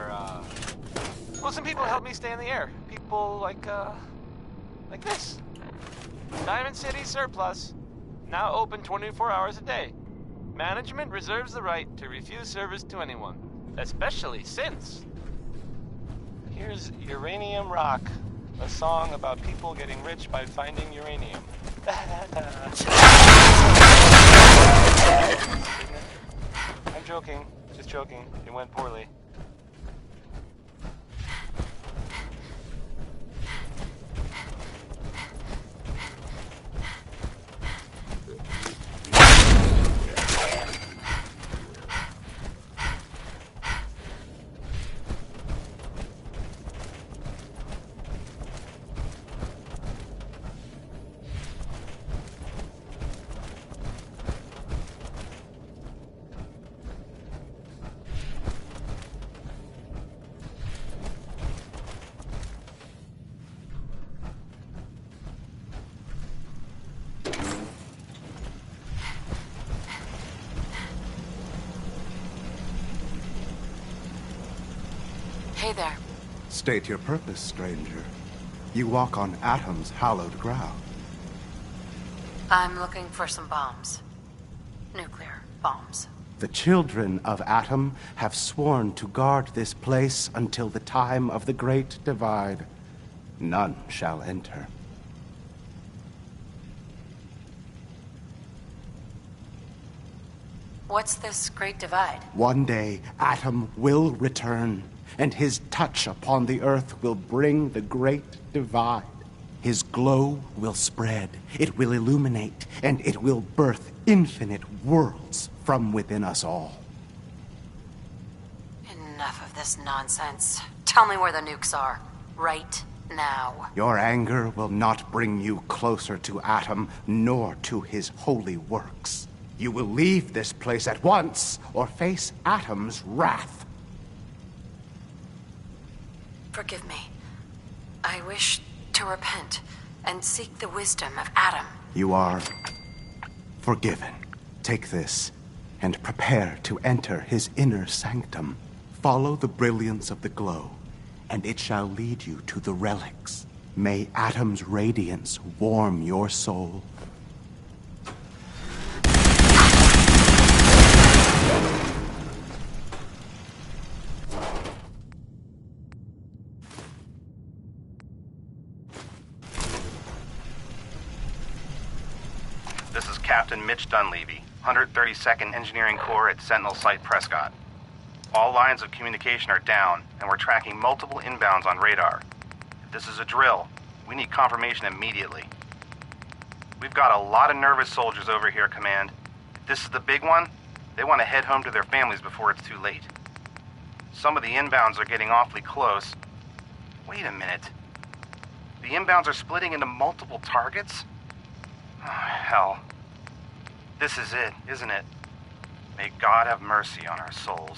Well, some people help me stay in the air. People like this. Diamond City Surplus. Now open 24 hours a day. Management reserves the right to refuse service to anyone, especially since... Here's Uranium Rock, a song about people getting rich by finding uranium. I'm joking, just joking. It went poorly. Hey there. State your purpose, stranger. You walk on Atom's hallowed ground. I'm looking for some bombs. Nuclear bombs. The children of Atom have sworn to guard this place until the time of the Great Divide. None shall enter. What's this Great Divide? One day, Atom will return, and his touch upon the earth will bring the Great Divide. His glow will spread, it will illuminate, and it will birth infinite worlds from within us all. Enough of this nonsense. Tell me where the nukes are. Right now. Your anger will not bring you closer to Atom, nor to his holy works. You will leave this place at once, or face Atom's wrath. Forgive me. I wish to repent and seek the wisdom of Atom. You are forgiven. Take this, and prepare to enter his inner sanctum. Follow the brilliance of the glow, and it shall lead you to the relics. May Atom's radiance warm your soul. This is Captain Mitch Dunleavy, 132nd Engineering Corps at Sentinel Site Prescott. All lines of communication are down, and we're tracking multiple inbounds on radar. If this is a drill, we need confirmation immediately. We've got a lot of nervous soldiers over here, Command. If this is the big one, they want to head home to their families before it's too late. Some of the inbounds are getting awfully close. Wait a minute. The inbounds are splitting into multiple targets? Oh, hell. This is it, isn't it? May God have mercy on our souls.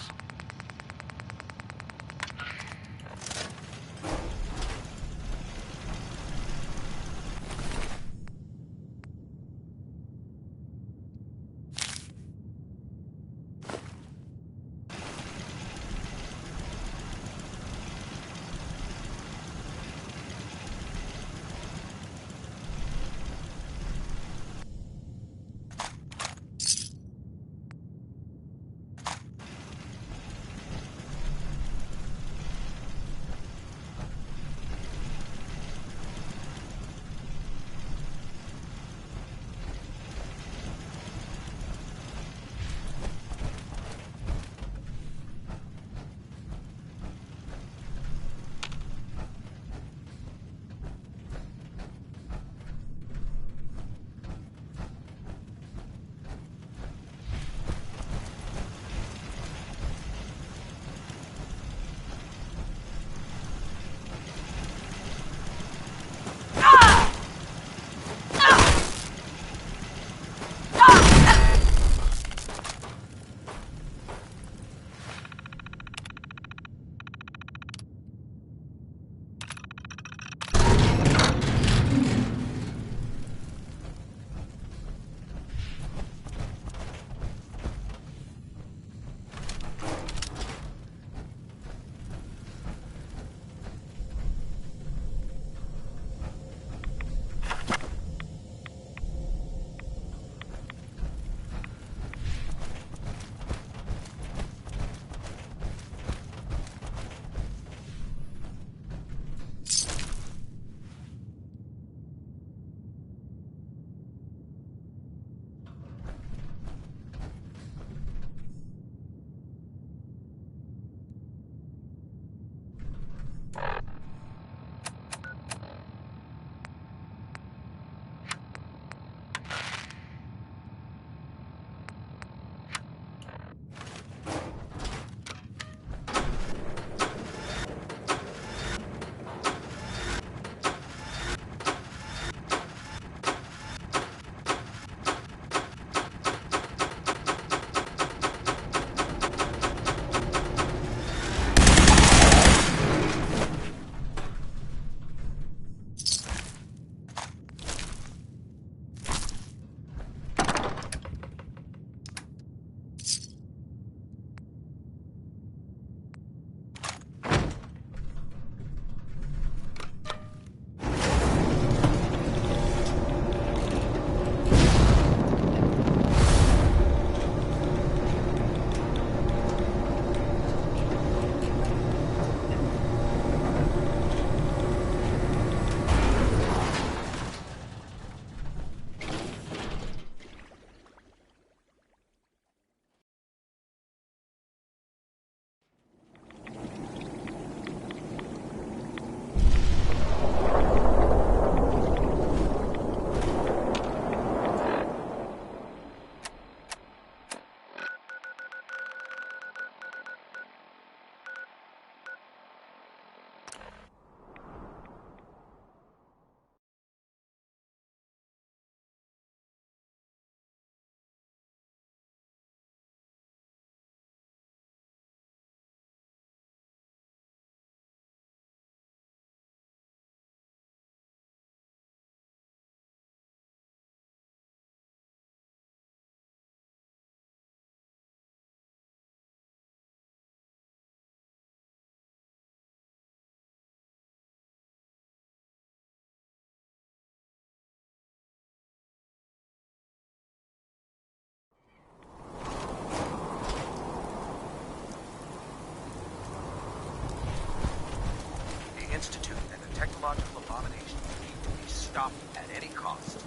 The Institute and the technological abomination need to be stopped at any cost.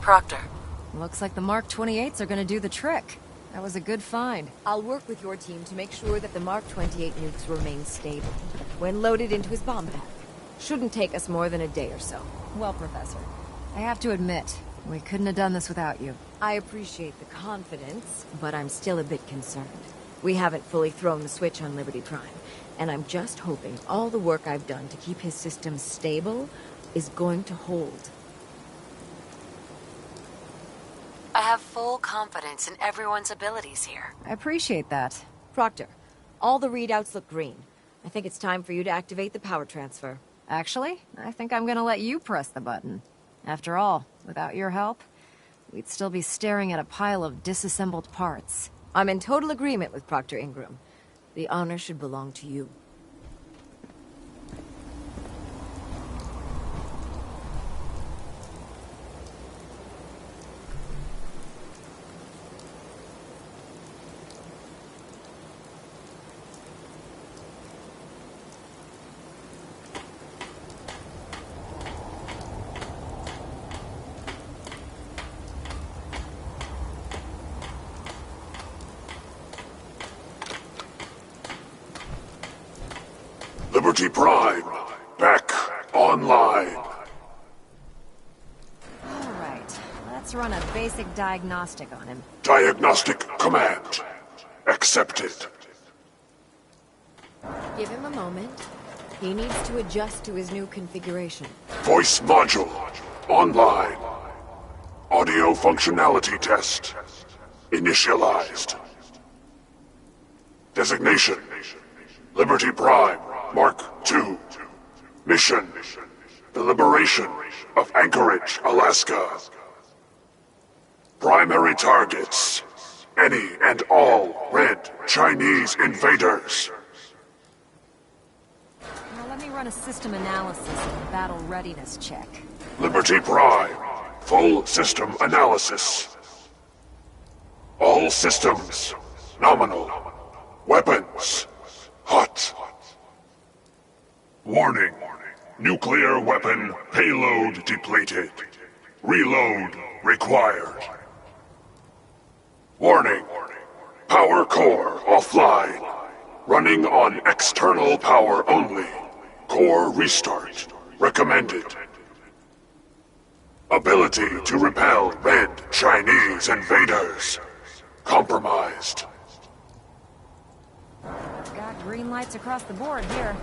Proctor. Looks like the Mark 28s are gonna do the trick. That was a good find. I'll work with your team to make sure that the Mark 28 nukes remain stable when loaded into his bomb pack. Shouldn't take us more than a day or so. Well, Professor, I have to admit, we couldn't have done this without you. I appreciate the confidence, but I'm still a bit concerned. We haven't fully thrown the switch on Liberty Prime, and I'm just hoping all the work I've done to keep his systems stable is going to hold. I have full confidence in everyone's abilities here. I appreciate that. Proctor, all the readouts look green. I think it's time for you to activate the power transfer. Actually, I think I'm gonna let you press the button. After all, without your help, we'd still be staring at a pile of disassembled parts. I'm in total agreement with Proctor Ingram. The honor should belong to you. Liberty Prime, back online. All right, let's run a basic diagnostic on him. Diagnostic command accepted. Give him a moment. He needs to adjust to his new configuration. Voice module online. Audio functionality test initialized. Designation: Liberty Prime Mark II. Mission: the liberation of Anchorage, Alaska. Primary targets: any and all red Chinese invaders. Now let me run a system analysis and battle readiness check. Liberty Prime, full system analysis. All systems nominal. Weapons hot. Warning. Nuclear weapon payload depleted. Reload required. Warning. Power core offline. Running on external power only. Core restart recommended. Ability to repel red Chinese invaders compromised. Got green lights across the board here.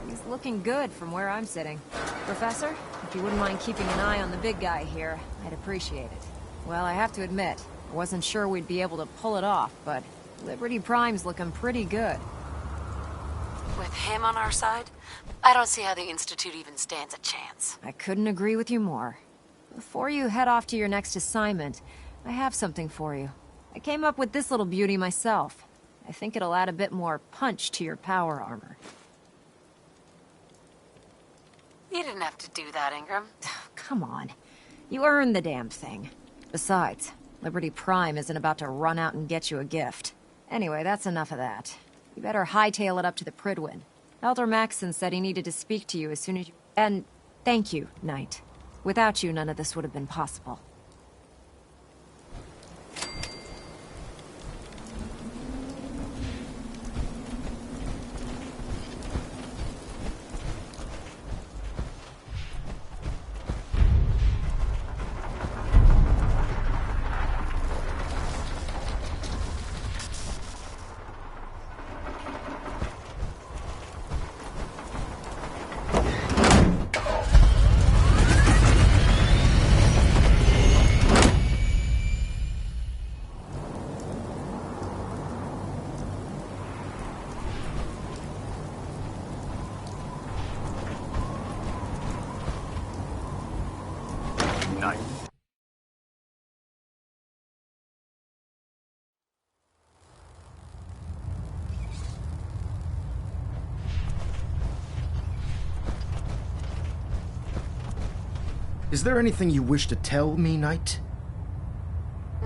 He's looking good from where I'm sitting. Professor, if you wouldn't mind keeping an eye on the big guy here, I'd appreciate it. Well, I have to admit, I wasn't sure we'd be able to pull it off, but Liberty Prime's looking pretty good. With him on our side, I don't see how the Institute even stands a chance. I couldn't agree with you more. Before you head off to your next assignment, I have something for you. I came up with this little beauty myself. I think it'll add a bit more punch to your power armor. You didn't have to do that, Ingram. Come on. You earned the damn thing. Besides, Liberty Prime isn't about to run out and get you a gift. Anyway, that's enough of that. You better hightail it up to the Prydwen. Elder Maxson said he needed to speak to you as soon as you... And thank you, Knight. Without you, none of this would have been possible. Is there anything you wish to tell me, Knight?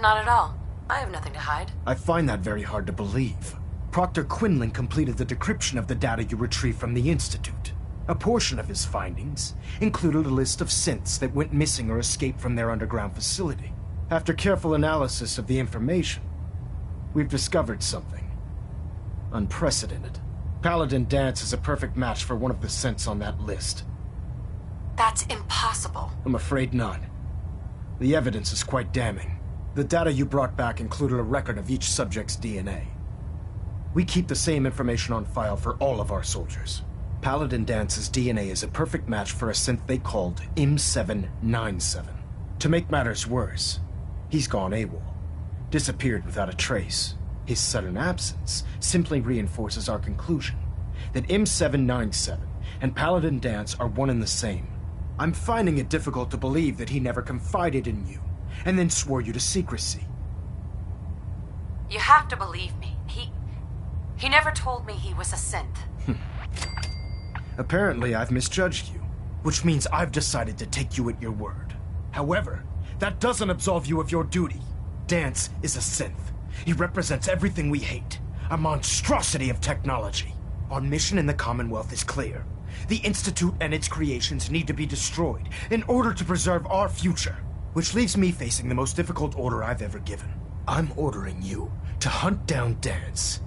Not at all. I have nothing to hide. I find that very hard to believe. Proctor Quinlan completed the decryption of the data you retrieved from the Institute. A portion of his findings included a list of synths that went missing or escaped from their underground facility. After careful analysis of the information, we've discovered something unprecedented. Paladin Danse is a perfect match for one of the synths on that list. That's impossible. I'm afraid not. The evidence is quite damning. The data you brought back included a record of each subject's DNA. We keep the same information on file for all of our soldiers. Paladin Danse's DNA is a perfect match for a synth they called M797. To make matters worse, he's gone AWOL. Disappeared without a trace. His sudden absence simply reinforces our conclusion that M797 and Paladin Danse are one and the same. I'm finding it difficult to believe that he never confided in you, and then swore you to secrecy. You have to believe me. He never told me he was a synth. Apparently, I've misjudged you, which means I've decided to take you at your word. However, that doesn't absolve you of your duty. Danse is a synth. He represents everything we hate, a monstrosity of technology. Our mission in the Commonwealth is clear. The Institute and its creations need to be destroyed in order to preserve our future, which leaves me facing the most difficult order I've ever given. I'm ordering you to hunt down Danse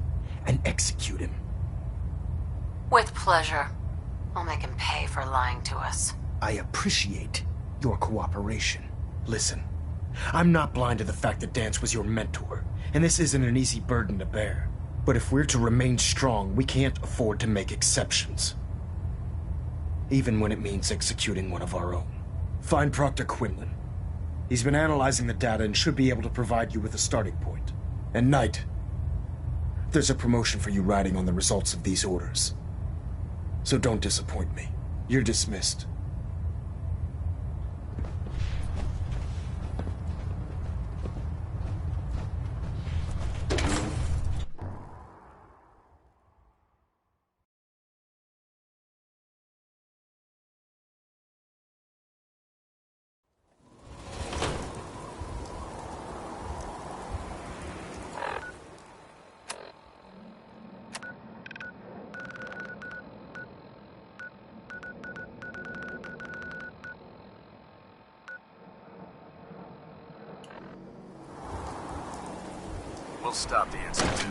and execute him. With pleasure. I'll make him pay for lying to us. I appreciate your cooperation. Listen, I'm not blind to the fact that Danse was your mentor, and this isn't an easy burden to bear. But if we're to remain strong, we can't afford to make exceptions. Even when it means executing one of our own. Find Proctor Quinlan. He's been analyzing the data and should be able to provide you with a starting point. And Knight, there's a promotion for you riding on the results of these orders. So don't disappoint me. You're dismissed. We'll stop the Institute.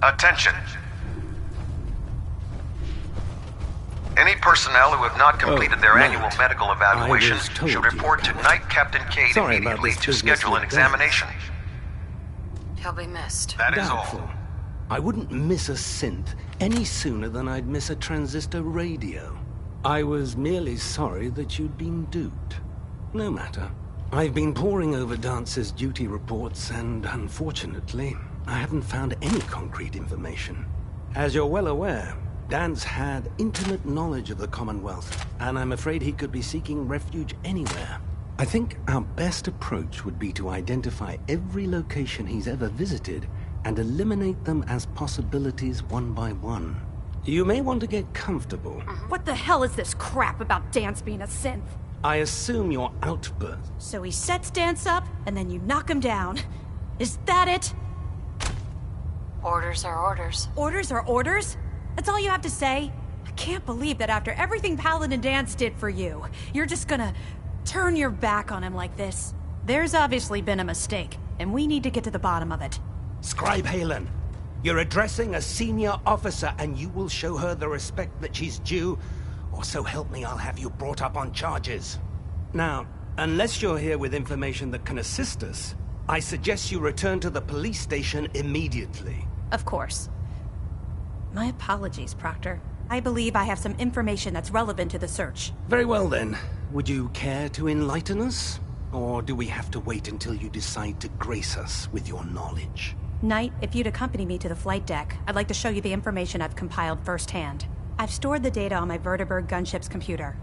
Attention. Any personnel who have not completed their annual medical evaluation should report to Knight Captain Cade immediately to schedule an examination. He'll be missed. That is Doubtful. all. I wouldn't miss a synth any sooner than I'd miss a transistor radio. I was merely sorry that you'd been duped. No matter. I've been poring over Dance's duty reports, and unfortunately, I haven't found any concrete information. As you're well aware, Danse had intimate knowledge of the Commonwealth, and I'm afraid he could be seeking refuge anywhere. I think our best approach would be to identify every location he's ever visited and eliminate them as possibilities one by one. You may want to get comfortable. What the hell is this crap about Danse being a synth? I assume your outburst. So he sets Danse up, and then you knock him down. Is that it? Orders are orders. Orders are orders? That's all you have to say? I can't believe that after everything Paladin Danse did for you, you're just gonna turn your back on him like this. There's obviously been a mistake, and we need to get to the bottom of it. Scribe Halen, you're addressing a senior officer, and you will show her the respect that she's due, or so help me, I'll have you brought up on charges. Now, unless you're here with information that can assist us, I suggest you return to the police station immediately. Of course. My apologies, Proctor. I believe I have some information that's relevant to the search. Very well then. Would you care to enlighten us? Or do we have to wait until you decide to grace us with your knowledge? Knight, if you'd accompany me to the flight deck, I'd like to show you the information I've compiled firsthand. I've stored the data on my Vertibird gunship's computer.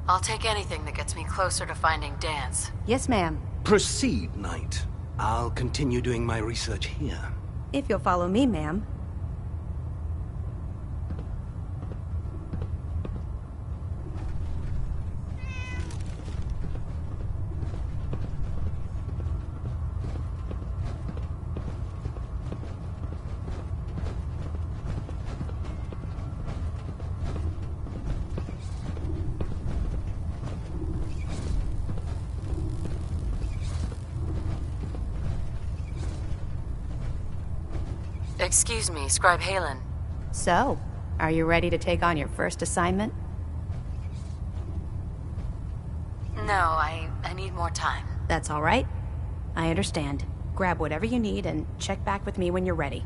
I'll take anything that gets me closer to finding Dance. Yes, ma'am. Proceed, Knight. I'll continue doing my research here. If you'll follow me, ma'am. Excuse me, Scribe Halen. So, are you ready to take on your first assignment? No, I need more time. That's all right. I understand. Grab whatever you need and check back with me when you're ready.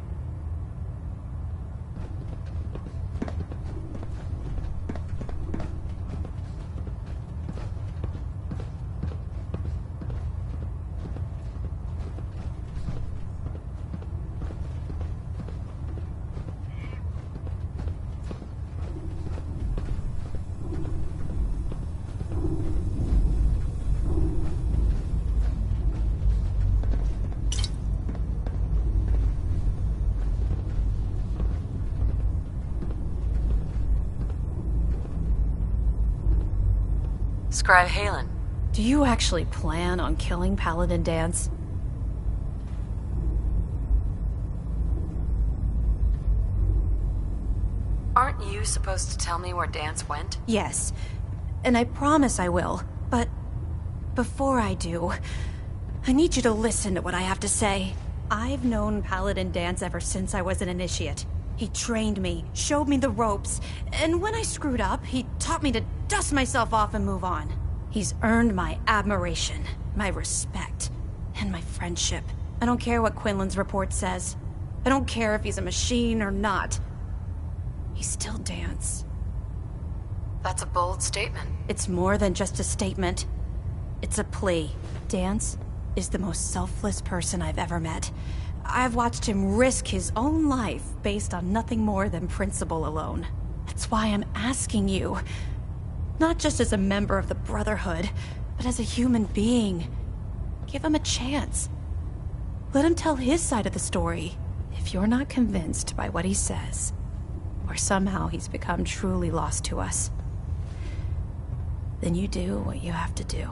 Scribe Halen. Do you actually plan on killing Paladin Danse? Aren't you supposed to tell me where Dance went? Yes. And I promise I will. But before I do, I need you to listen to what I have to say. I've known Paladin Danse ever since I was an initiate. He trained me, showed me the ropes, and when I screwed up, he taught me to dust myself off and move on. He's earned my admiration, my respect, and my friendship. I don't care what Quinlan's report says. I don't care if he's a machine or not. He's still Dance. That's a bold statement. It's more than just a statement. It's a plea. Dance is the most selfless person I've ever met. I've watched him risk his own life based on nothing more than principle alone. That's why I'm asking you. Not just as a member of the Brotherhood, but as a human being. Give him a chance. Let him tell his side of the story. If you're not convinced by what he says, or somehow he's become truly lost to us, then you do what you have to do.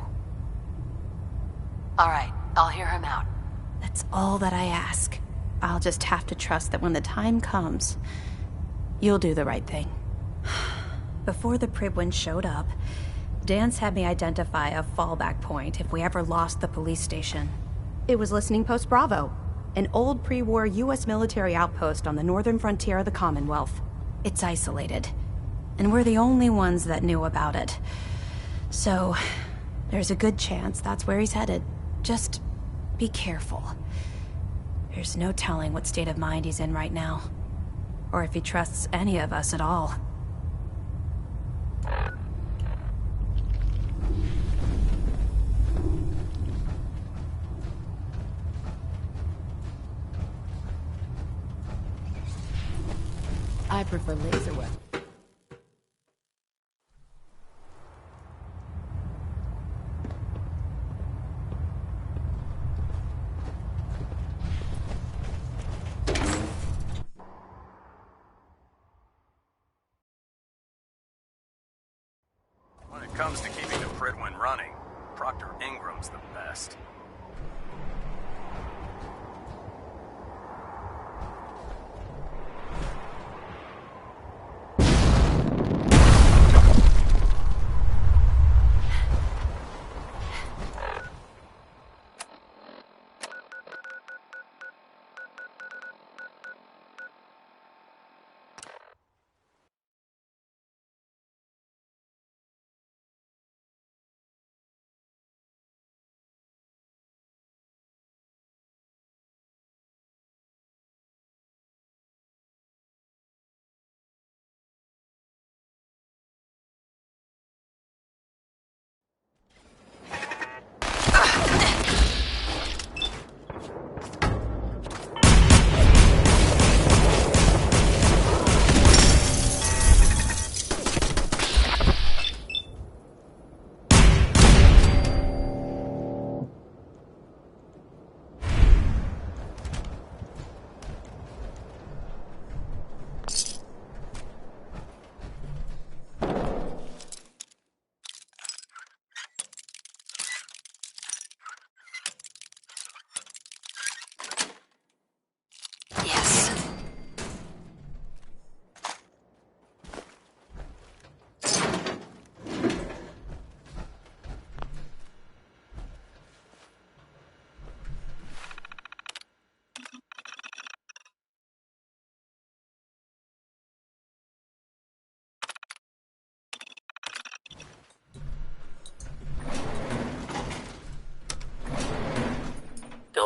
All right, I'll hear him out. That's all that I ask. I'll just have to trust that when the time comes, you'll do the right thing. Before the Prydwen showed up, Dance had me identify a fallback point if we ever lost the police station. It was Listening Post Bravo, an old pre-war US military outpost on the northern frontier of the Commonwealth. It's isolated, and we're the only ones that knew about it. So, there's a good chance that's where he's headed. Just be careful. There's no telling what state of mind he's in right now, or if he trusts any of us at all. I prefer laser weapons. When it comes to keeping the Prydwen running, Proctor Ingram's the best.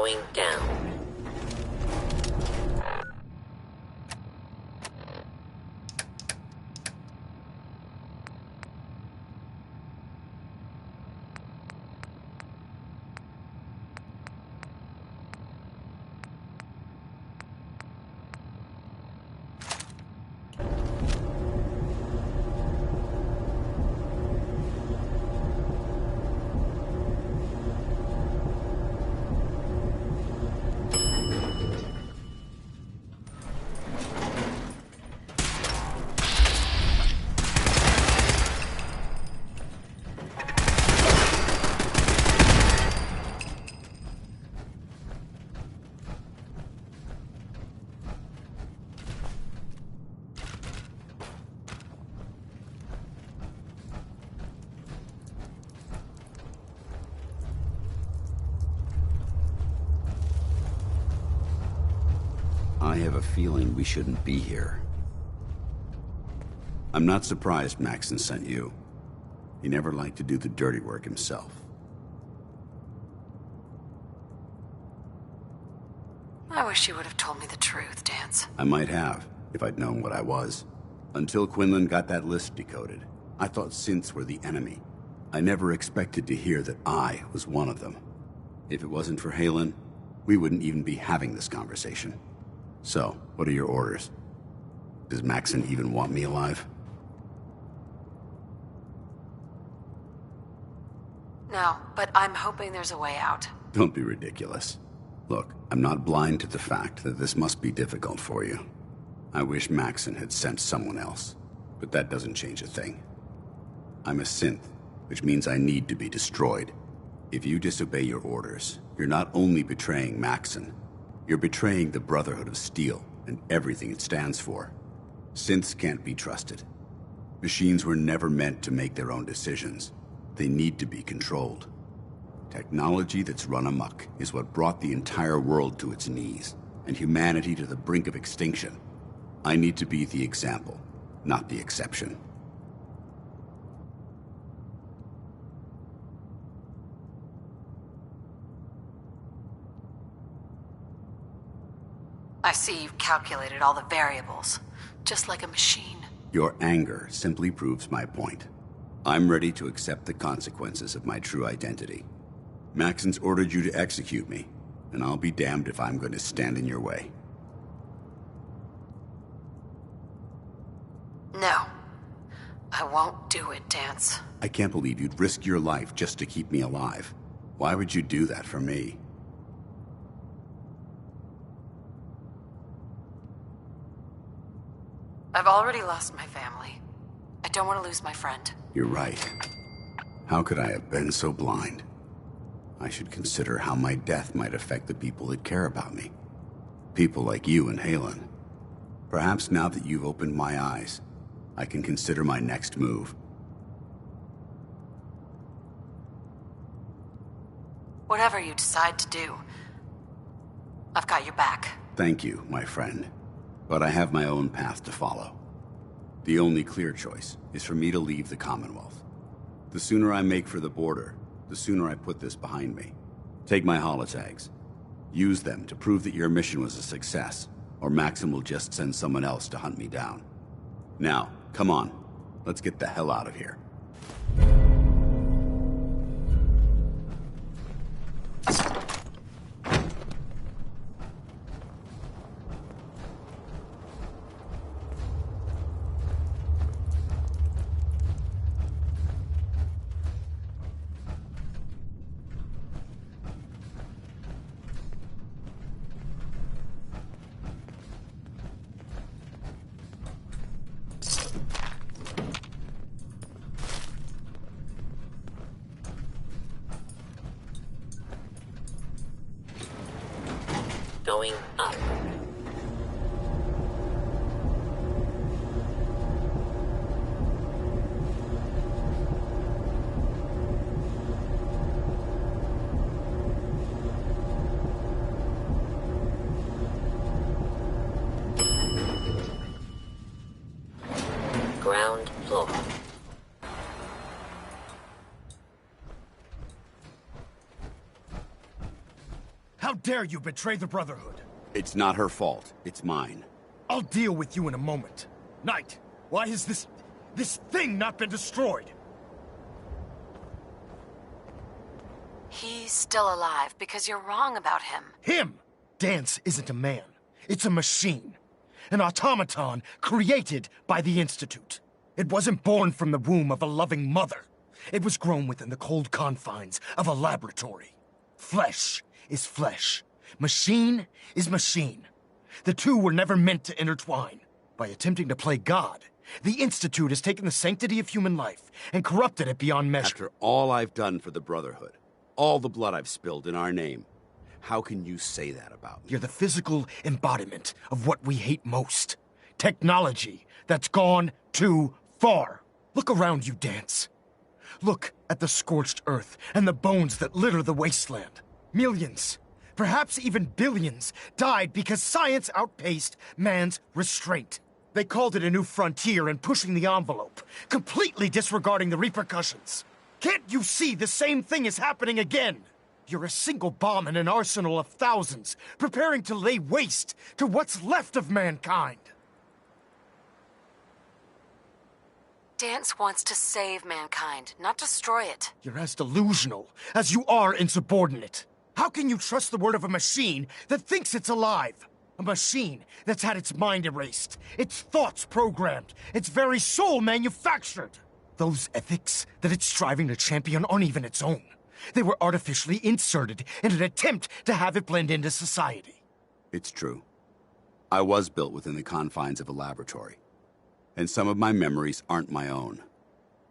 Going down. I have a feeling we shouldn't be here. I'm not surprised Maxon sent you. He never liked to do the dirty work himself. I wish you would have told me the truth, Danse. I might have, if I'd known what I was. Until Quinlan got that list decoded, I thought synths were the enemy. I never expected to hear that I was one of them. If it wasn't for Haylen, we wouldn't even be having this conversation. So, what are your orders? Does Maxon even want me alive? No, but I'm hoping there's a way out. Don't be ridiculous. Look, I'm not blind to the fact that this must be difficult for you. I wish Maxon had sent someone else, but that doesn't change a thing. I'm a synth, which means I need to be destroyed. If you disobey your orders, you're not only betraying Maxon, you're betraying the Brotherhood of Steel and everything it stands for. Synths can't be trusted. Machines were never meant to make their own decisions. They need to be controlled. Technology that's run amok is what brought the entire world to its knees, and humanity to the brink of extinction. I need to be the example, not the exception. I see you've calculated all the variables, just like a machine. Your anger simply proves my point. I'm ready to accept the consequences of my true identity. Maxon's ordered you to execute me, and I'll be damned if I'm going to stand in your way. No. I won't do it, Danse. I can't believe you'd risk your life just to keep me alive. Why would you do that for me? I've already lost my family. I don't want to lose my friend. You're right. How could I have been so blind? I should consider how my death might affect the people that care about me. People like you and Haylen. Perhaps now that you've opened my eyes, I can consider my next move. Whatever you decide to do, I've got your back. Thank you, my friend. But I have my own path to follow. The only clear choice is for me to leave the Commonwealth. The sooner I make for the border, the sooner I put this behind me. Take my holotags. Use them to prove that your mission was a success, or Maxon will just send someone else to hunt me down. Now, come on. Let's get the hell out of here. Going up. Ground floor. How dare you betray the Brotherhood? It's not her fault. It's mine. I'll deal with you in a moment. Knight, why has this thing not been destroyed? He's still alive because you're wrong about him. Him! Dance isn't a man. It's a machine. An automaton created by the Institute. It wasn't born from the womb of a loving mother. It was grown within the cold confines of a laboratory. Flesh is flesh. Machine is machine. The two were never meant to intertwine. By attempting to play God, the Institute has taken the sanctity of human life and corrupted it beyond measure. After all I've done for the Brotherhood, all the blood I've spilled in our name, how can you say that about me? You're the physical embodiment of what we hate most. Technology that's gone too far. Look around you, Dance. Look at the scorched earth and the bones that litter the wasteland. Millions, perhaps even billions, died because science outpaced man's restraint. They called it a new frontier and pushing the envelope, completely disregarding the repercussions. Can't you see the same thing is happening again? You're a single bomb in an arsenal of thousands, preparing to lay waste to what's left of mankind. Dance wants to save mankind, not destroy it. You're as delusional as you are insubordinate. How can you trust the word of a machine that thinks it's alive? A machine that's had its mind erased, its thoughts programmed, its very soul manufactured. Those ethics that it's striving to champion aren't even its own. They were artificially inserted in an attempt to have it blend into society. It's true. I was built within the confines of a laboratory, and some of my memories aren't my own.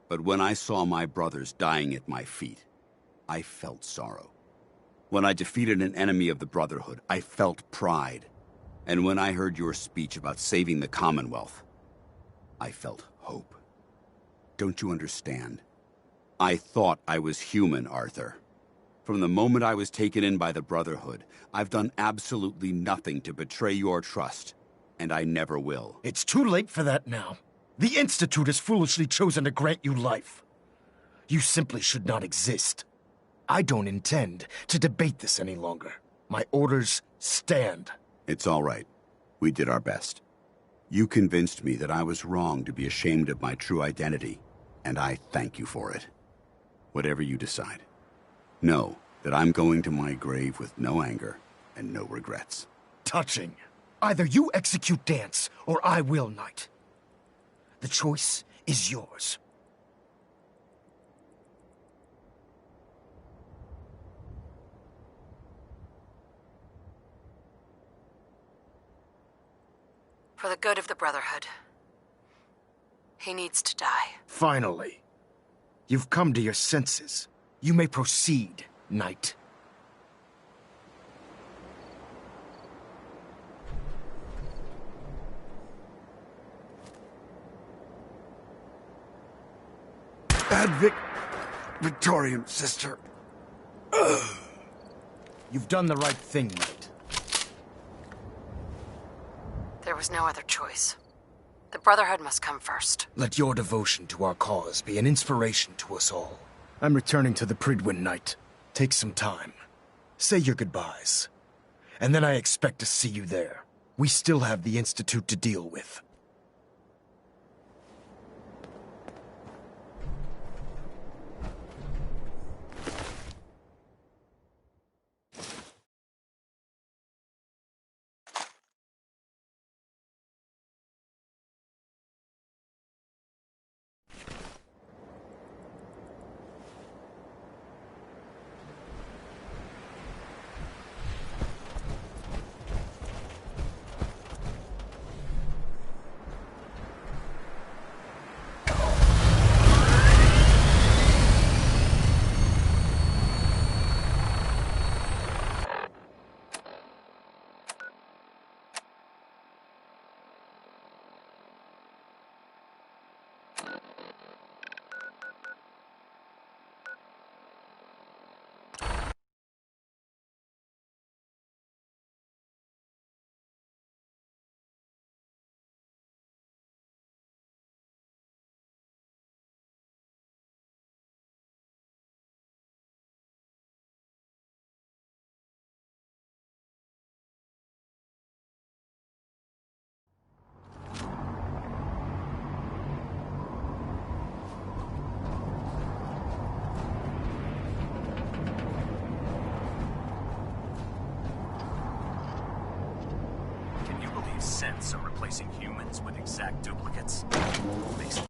But when I saw my brothers dying at my feet, I felt sorrow. When I defeated an enemy of the Brotherhood, I felt pride. And when I heard your speech about saving the Commonwealth, I felt hope. Don't you understand? I thought I was human, Arthur. From the moment I was taken in by the Brotherhood, I've done absolutely nothing to betray your trust, and I never will. It's too late for that now. The Institute has foolishly chosen to grant you life. You simply should not exist. I don't intend to debate this any longer. My orders stand. It's all right. We did our best. You convinced me that I was wrong to be ashamed of my true identity, and I thank you for it. Whatever you decide, know that I'm going to my grave with no anger and no regrets. Touching. Either you execute Dance, or I will, Knight. The choice is yours. For the good of the Brotherhood. He needs to die. Finally. You've come to your senses. You may proceed, Knight. Victorium, sister. You've done the right thing, Knight. There was no other choice. The Brotherhood must come first. Let your devotion to our cause be an inspiration to us all. I'm returning to the Prydwen, Knight. Take some time. Say your goodbyes. And then I expect to see you there. We still have the Institute to deal with. So replacing humans with exact duplicates makes...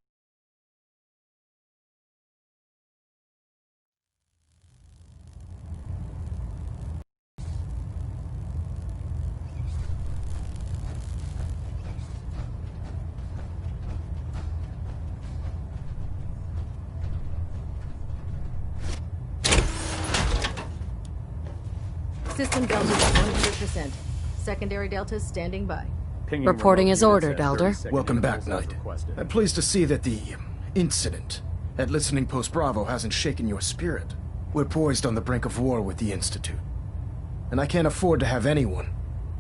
System deltas 100%. Secondary deltas standing by. Reporting as ordered, Elder. Welcome back, Knight. I'm pleased to see that the incident at Listening Post Bravo hasn't shaken your spirit. We're poised on the brink of war with the Institute. And I can't afford to have anyone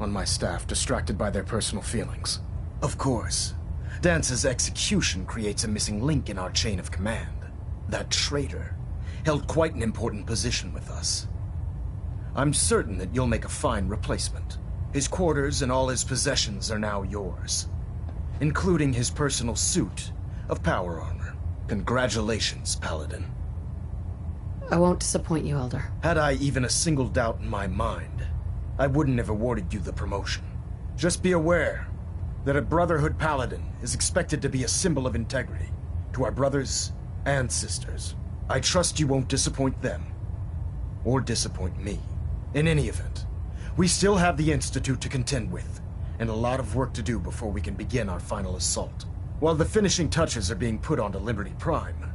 on my staff distracted by their personal feelings. Of course, Dance's execution creates a missing link in our chain of command. That traitor held quite an important position with us. I'm certain that you'll make a fine replacement. His quarters and all his possessions are now yours, including his personal suit of power armor. Congratulations, Paladin. I won't disappoint you, Elder. Had I even a single doubt in my mind, I wouldn't have awarded you the promotion. Just be aware that a Brotherhood Paladin is expected to be a symbol of integrity to our brothers and sisters. I trust you won't disappoint them, or disappoint me. In any event, we still have the Institute to contend with, and a lot of work to do before we can begin our final assault. While the finishing touches are being put onto Liberty Prime,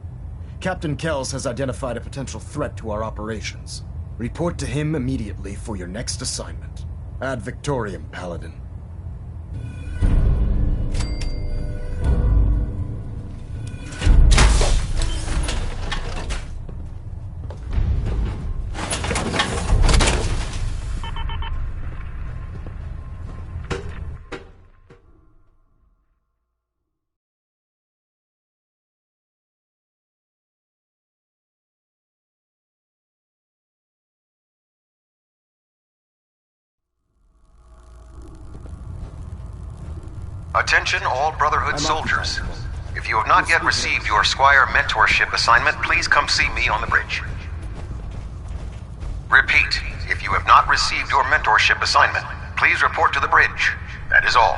Captain Kells has identified a potential threat to our operations. Report to him immediately for your next assignment. Ad Victoriam, Paladin. Attention all Brotherhood soldiers. If you have not yet received your Squire mentorship assignment, please come see me on the bridge. Repeat, if you have not received your mentorship assignment, please report to the bridge. That is all.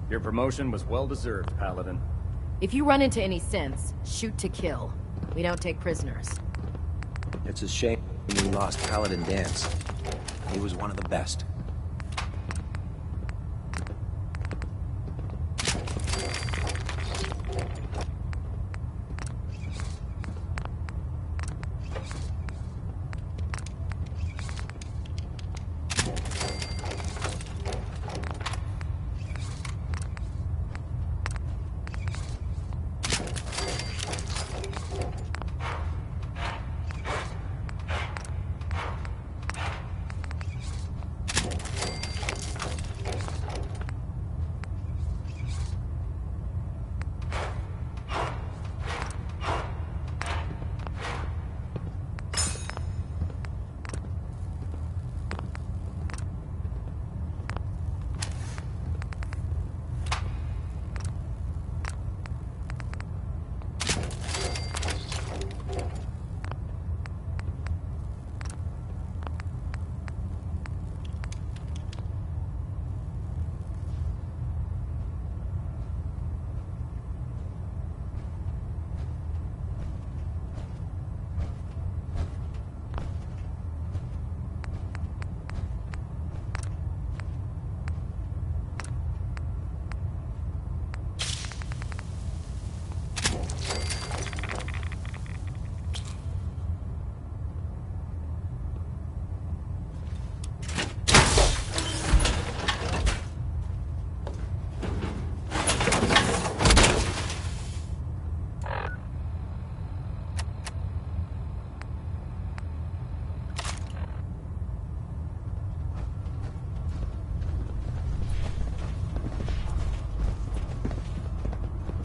Your promotion was well-deserved, Paladin. If you run into any sense, shoot to kill. We don't take prisoners. It's a shame we lost Paladin Danse. He was one of the best.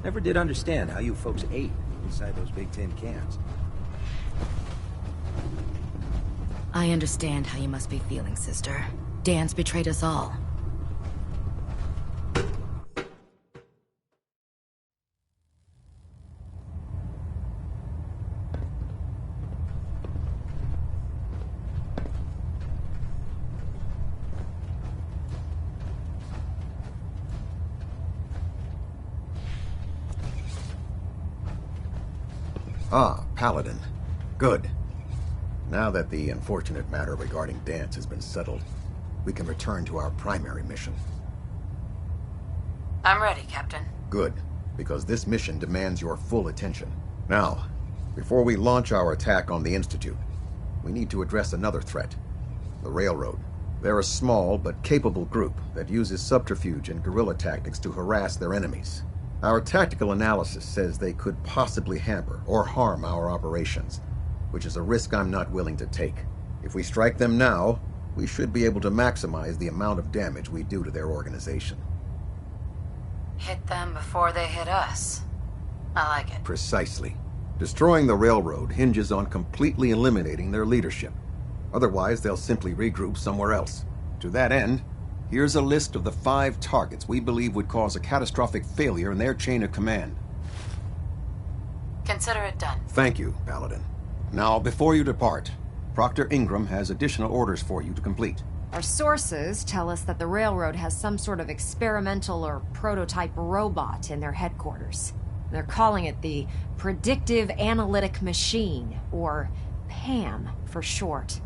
Never did understand how you folks ate inside those big tin cans. I understand how you must be feeling, sister. Dan's betrayed us all. Ah, Paladin. Good. Now that the unfortunate matter regarding Danse has been settled, we can return to our primary mission. I'm ready, Captain. Good, because this mission demands your full attention. Now, before we launch our attack on the Institute, we need to address another threat. The Railroad. They're a small but capable group that uses subterfuge and guerrilla tactics to harass their enemies. Our tactical analysis says they could possibly hamper or harm our operations, which is a risk I'm not willing to take. If we strike them now, we should be able to maximize the amount of damage we do to their organization. Hit them before they hit us. I like it. Precisely. Destroying the Railroad hinges on completely eliminating their leadership. Otherwise, they'll simply regroup somewhere else. To that end, here's a list of the 5 targets we believe would cause a catastrophic failure in their chain of command. Consider it done. Thank you, Paladin. Now, before you depart, Proctor Ingram has additional orders for you to complete. Our sources tell us that the Railroad has some sort of experimental or prototype robot in their headquarters. They're calling it the Predictive Analytic Machine, or PAM for short.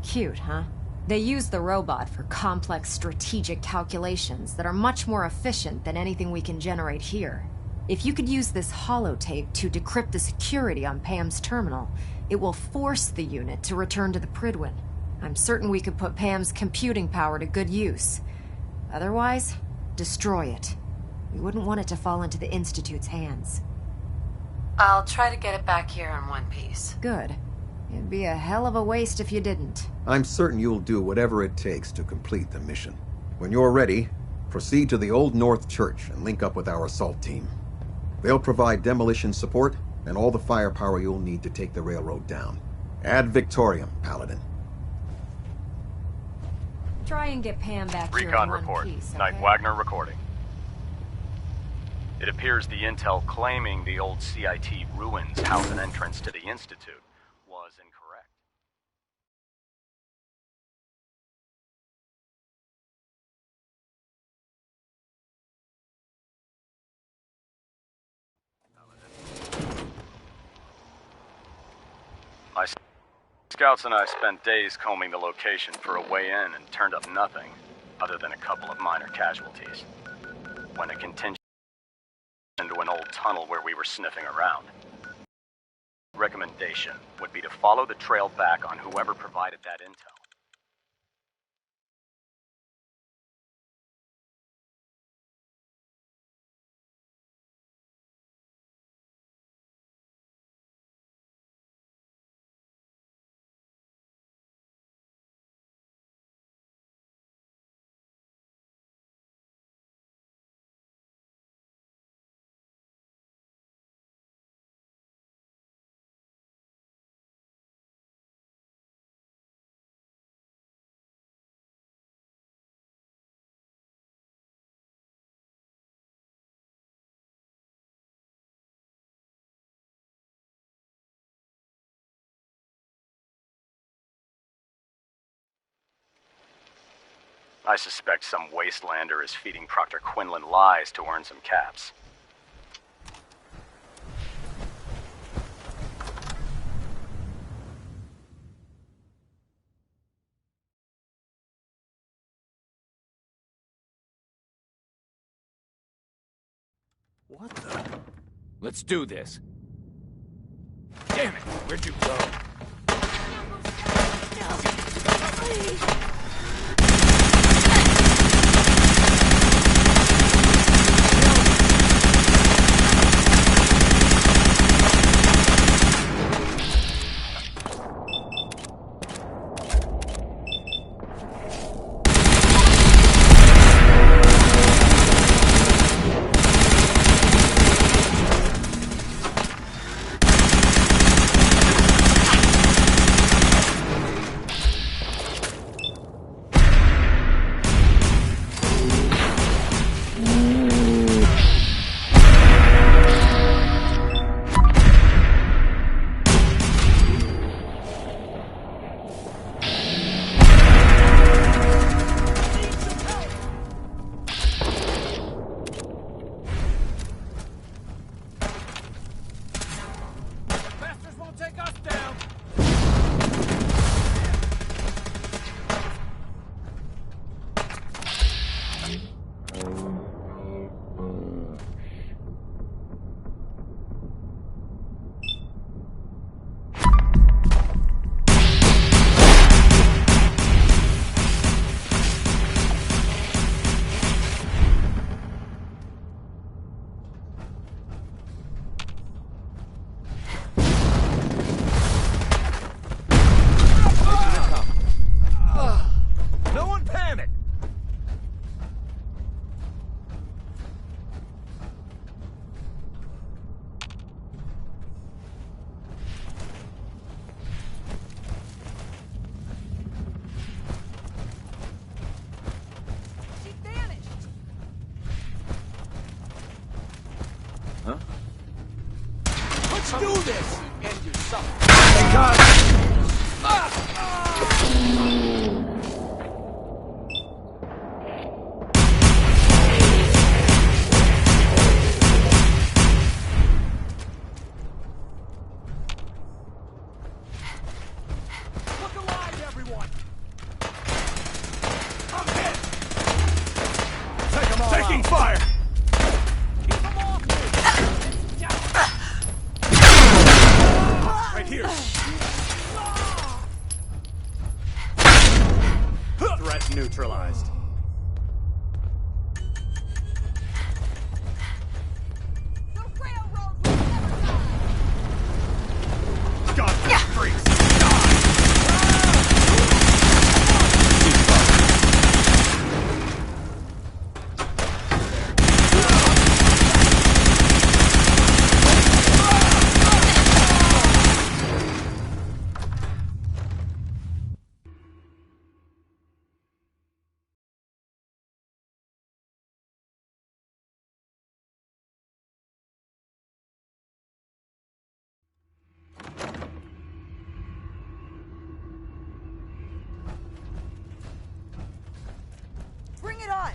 Cute, huh? They use the robot for complex strategic calculations that are much more efficient than anything we can generate here. If you could use this holotape to decrypt the security on Pam's terminal, it will force the unit to return to the Prydwen. I'm certain we could put Pam's computing power to good use. Otherwise, destroy it. We wouldn't want it to fall into the Institute's hands. I'll try to get it back here in one piece. Good. It'd be a hell of a waste if you didn't. I'm certain you'll do whatever it takes to complete the mission. When you're ready, proceed to the Old North Church and link up with our assault team. They'll provide demolition support and all the firepower you'll need to take the Railroad down. Ad Victoriam, Paladin. Try and get Pam back here Recon in one report. piece, okay? Knight Wagner recording. It appears the intel claiming the old CIT ruins house an entrance to the Institute was incorrect. My scouts and I spent days combing the location for a way in and turned up nothing other than a couple of minor casualties. When a contingent into an old tunnel where we were sniffing around. Recommendation would be to follow the trail back on whoever provided that intel. I suspect some wastelander is feeding Proctor Quinlan lies to earn some caps. What the? Let's do this. Damn it! Where'd you go? this and you suffer. Hey, God! Look alive, everyone! I'm hit! Take them all Taking out. fire! Keep them off me! Right here. Threat neutralized. God, freaks! Bring it on!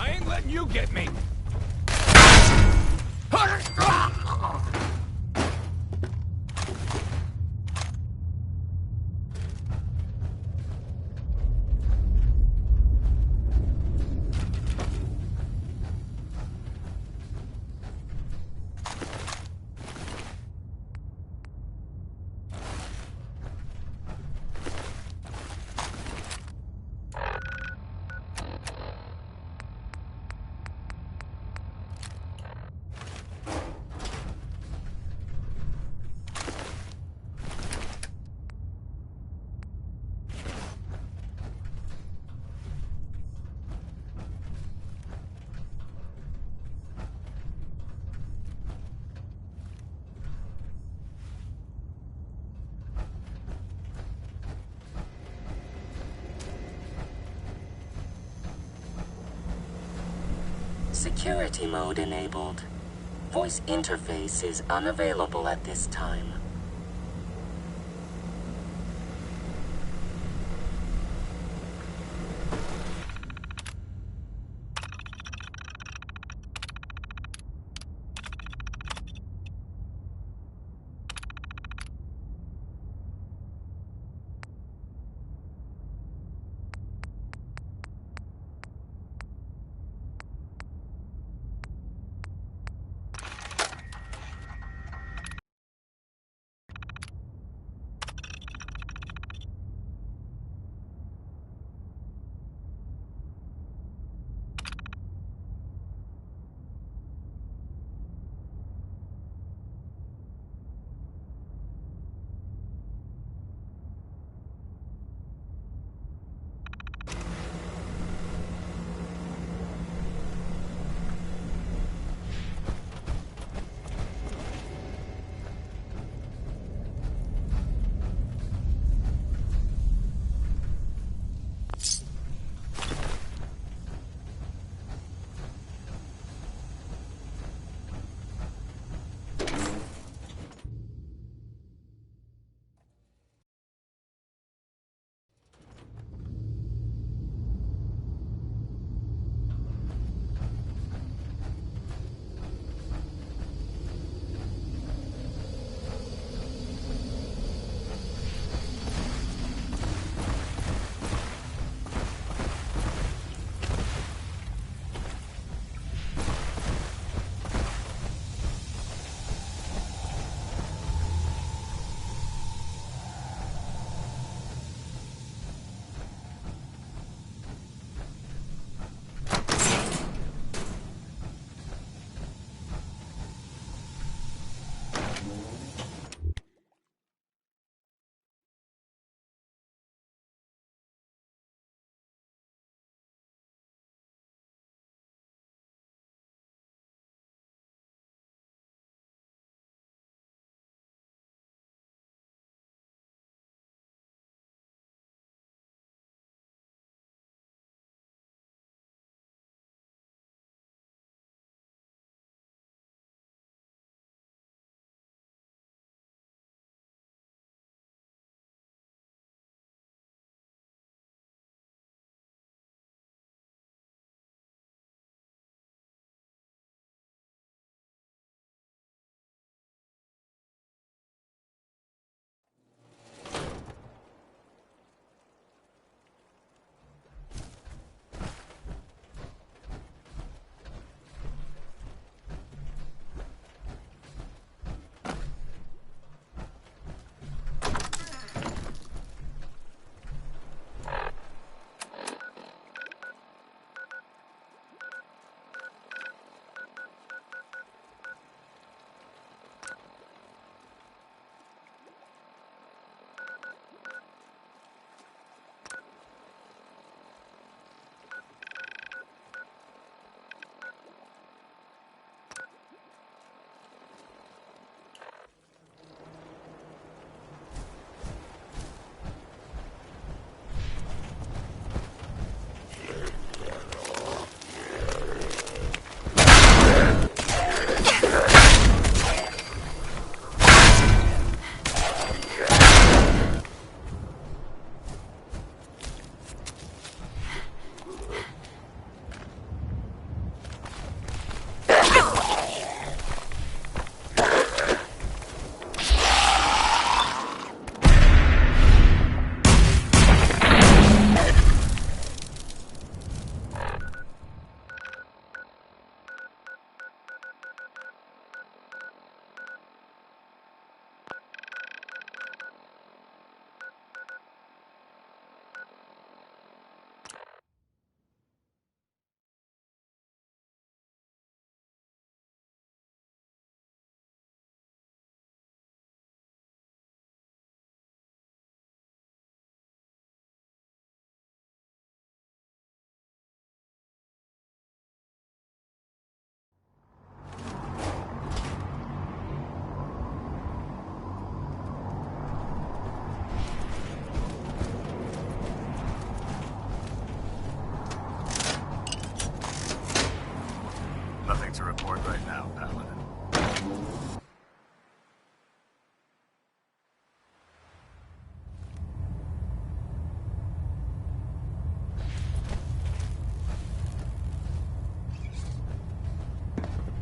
I ain't letting you get me! Security mode enabled. Voice interface is unavailable at this time.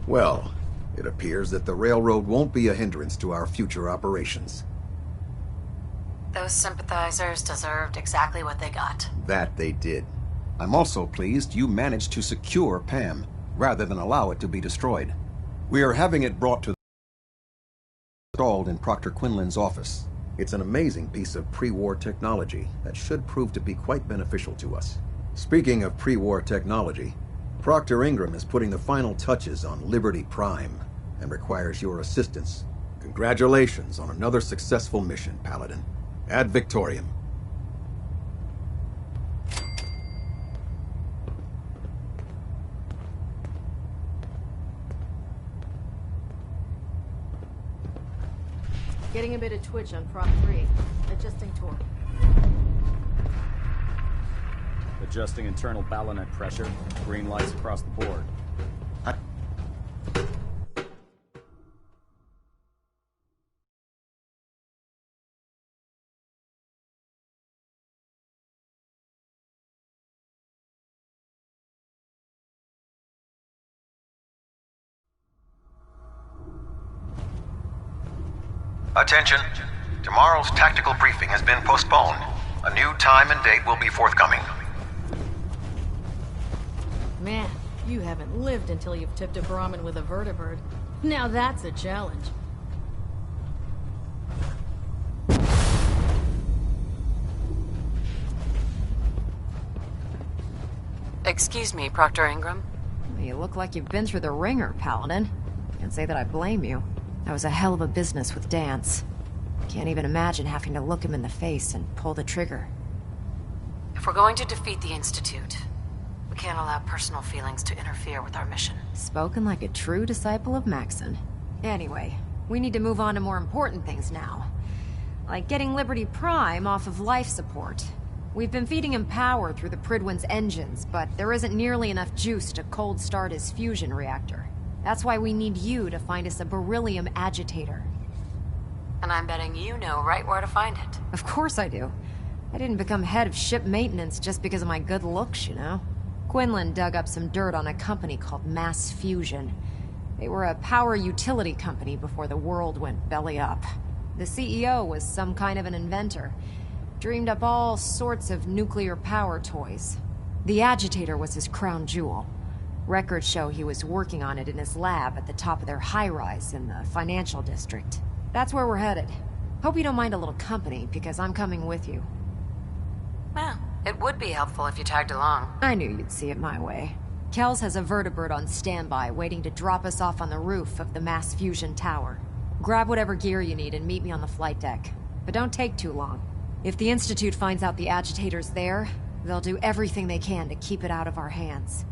Well, it appears that the railroad won't be a hindrance to our future operations. Those sympathizers deserved exactly what they got. That they did. I'm also pleased you managed to secure Pam, rather than allow it to be destroyed. We are having it brought to installed in Proctor Quinlan's office. It's an amazing piece of pre-war technology that should prove to be quite beneficial to us. Speaking of pre-war technology, Proctor Ingram is putting the final touches on Liberty Prime and requires your assistance. Congratulations on another successful mission, Paladin. Ad Victoriam. Getting a bit of twitch on Prop 3. Adjusting torque. Adjusting internal ballonet pressure. Green lights across the board. Attention. Tomorrow's tactical briefing has been postponed. A new time and date will be forthcoming. Man, you haven't lived until you've tipped a Brahmin with a vertibird. Now that's a challenge. Excuse me, Proctor Ingram. You look like you've been through the ringer, Paladin. Can't say that I blame you. That was a hell of a business with Danse. Can't even imagine having to look him in the face and pull the trigger. If we're going to defeat the Institute, we can't allow personal feelings to interfere with our mission. Spoken like a true disciple of Maxon. Anyway, we need to move on to more important things now. Like getting Liberty Prime off of life support. We've been feeding him power through the Prydwen's engines, but there isn't nearly enough juice to cold start his fusion reactor. That's why we need you to find us a beryllium agitator. And I'm betting you know right where to find it. Of course I do. I didn't become head of ship maintenance just because of my good looks, you know? Quinlan dug up some dirt on a company called Mass Fusion. They were a power utility company before the world went belly up. The CEO was some kind of an inventor. Dreamed up all sorts of nuclear power toys. The agitator was his crown jewel. Records show he was working on it in his lab at the top of their high-rise in the financial district. That's where we're headed. Hope you don't mind a little company, because I'm coming with you. Well, it would be helpful if you tagged along. I knew you'd see it my way. Kells has a vertibird on standby, waiting to drop us off on the roof of the Mass Fusion Tower. Grab whatever gear you need and meet me on the flight deck. But don't take too long. If the Institute finds out the agitator's there, they'll do everything they can to keep it out of our hands.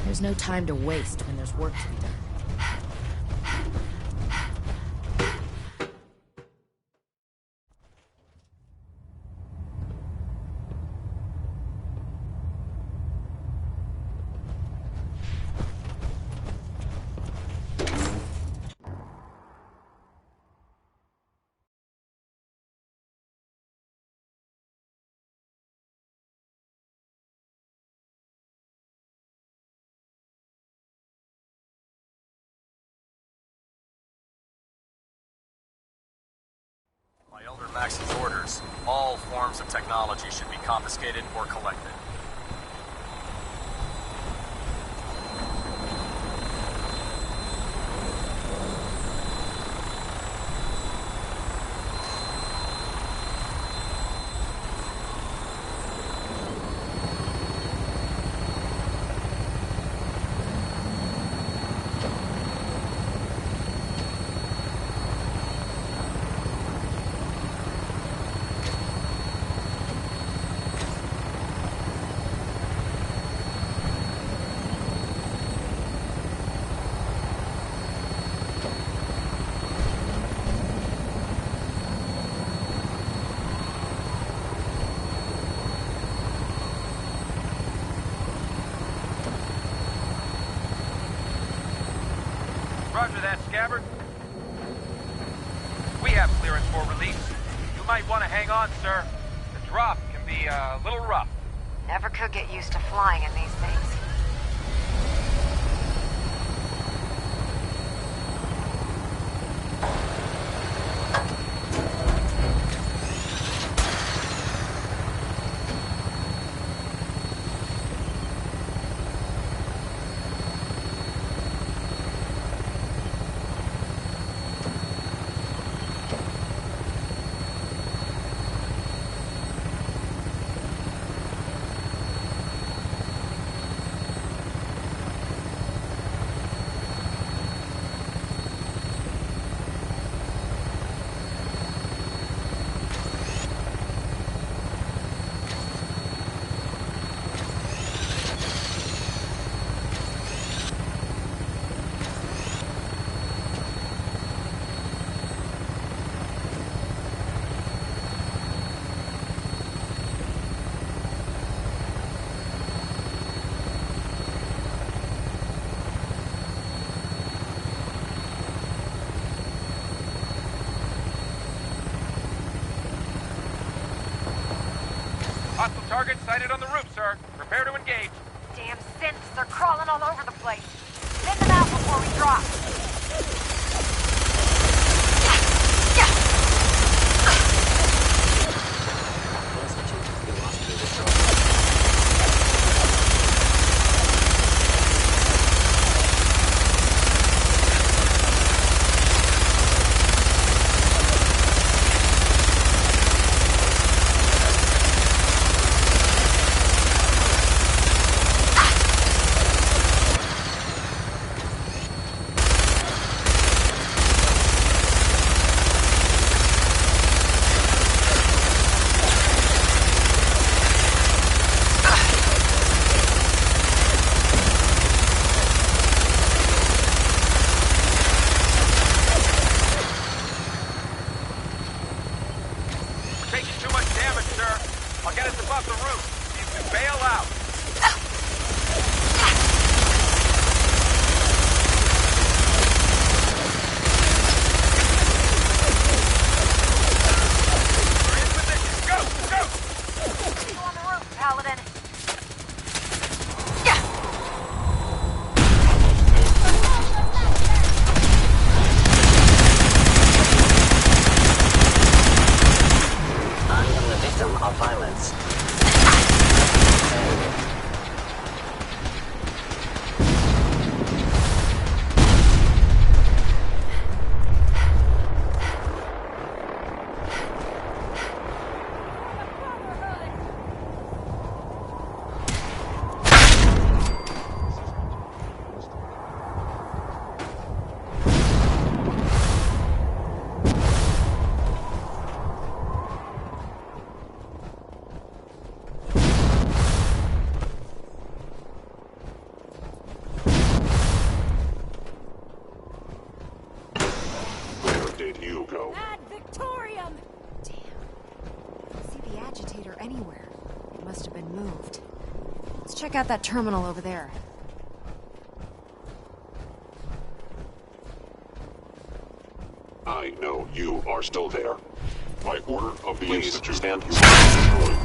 There's no time to waste when there's work to be done. By Elder Maxon's orders, all forms of technology should be confiscated or collected. Gabbard? We have clearance for release. You might want to hang on, sir. The drop can be a little rough. Never could get used to flying in these things. Hostile target sighted on the roof, sir. Prepare to engage. Damn synths, they're crawling all over the place. Send them out before we drop. Check out that terminal over there. I know you are still there. By order of the Institute, stand you are destroyed.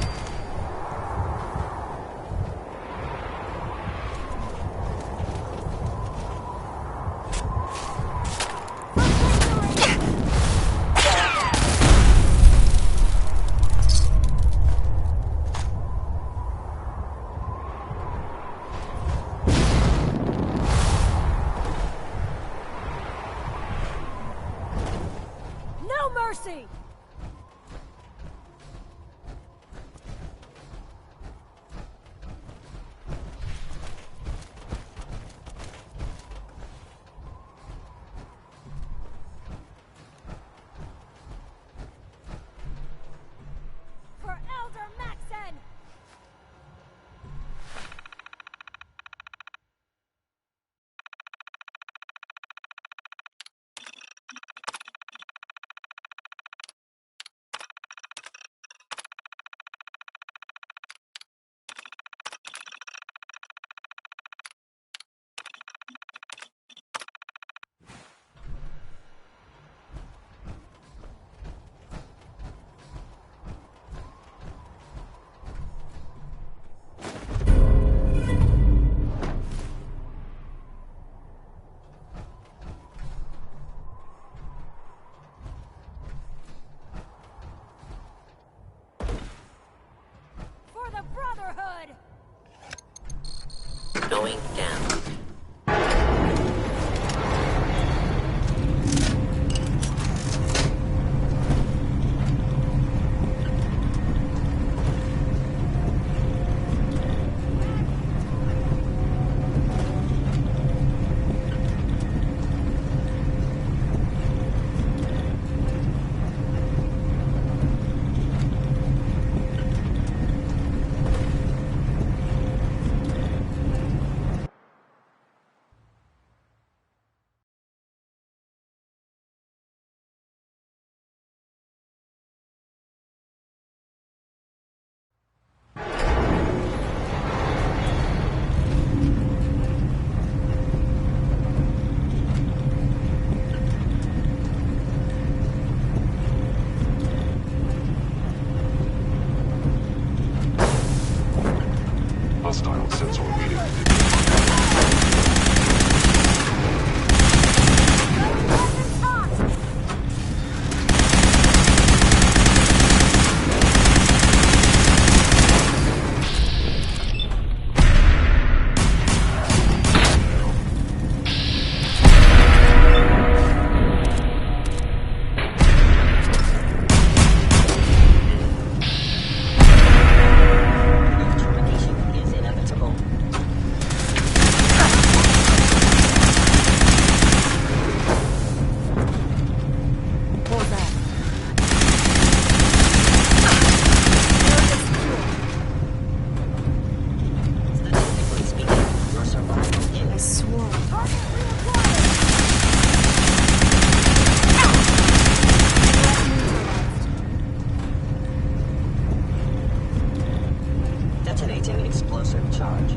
Detonating explosive charge.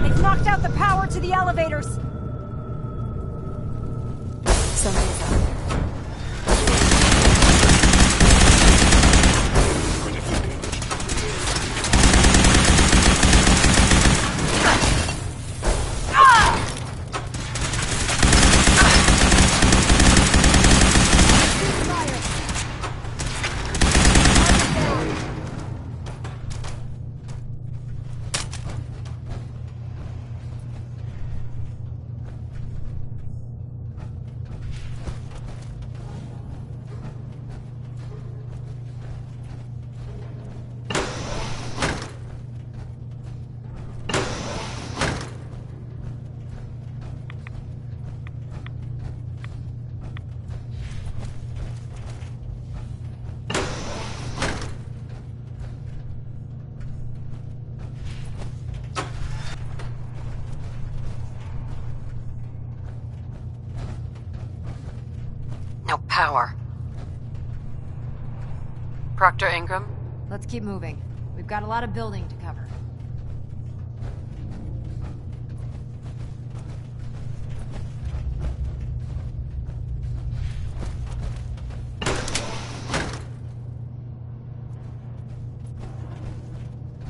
They've knocked out the power to the elevators! Somebody's out there. No power. Proctor Ingram? Let's keep moving. We've got a lot of building to cover.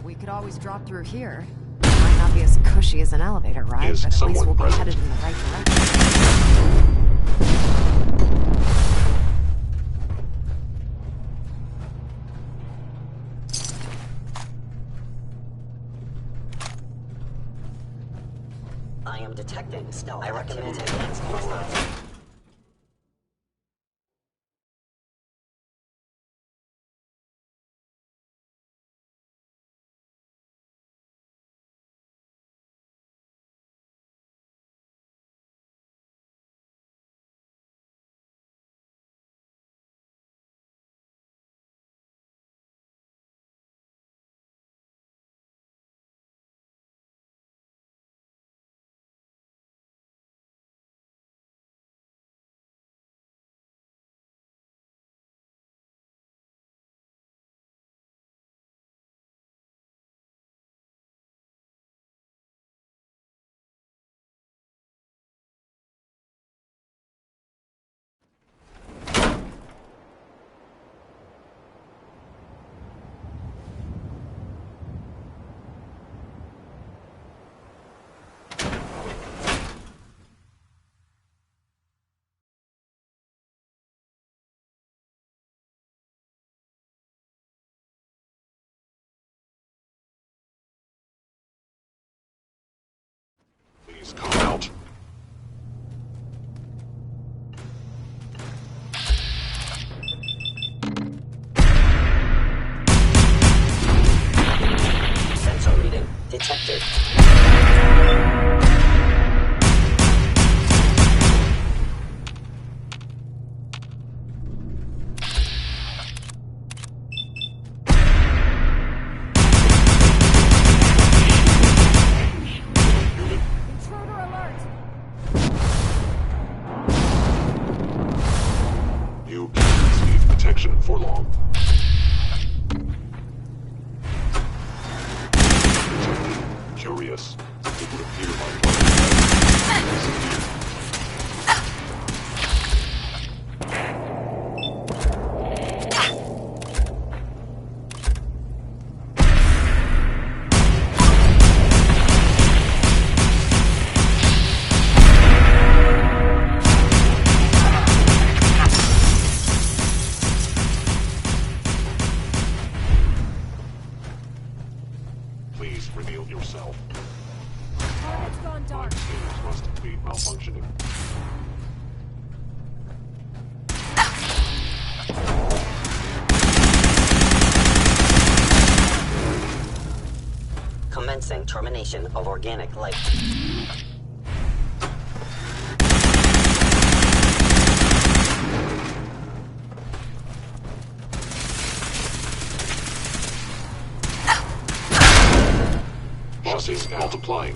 We could always drop through here. Might not be as cushy as an elevator ride, but at least we'll be headed in the right direction. I am detecting stealth. I recommend advanced course. Please come out. Sensor reading detected. You can't receive protection for long. Curious. It would appear my Please reveal yourself. Target's gone dark. Things must be malfunctioning. Commencing termination of organic life. Chassis multiplying.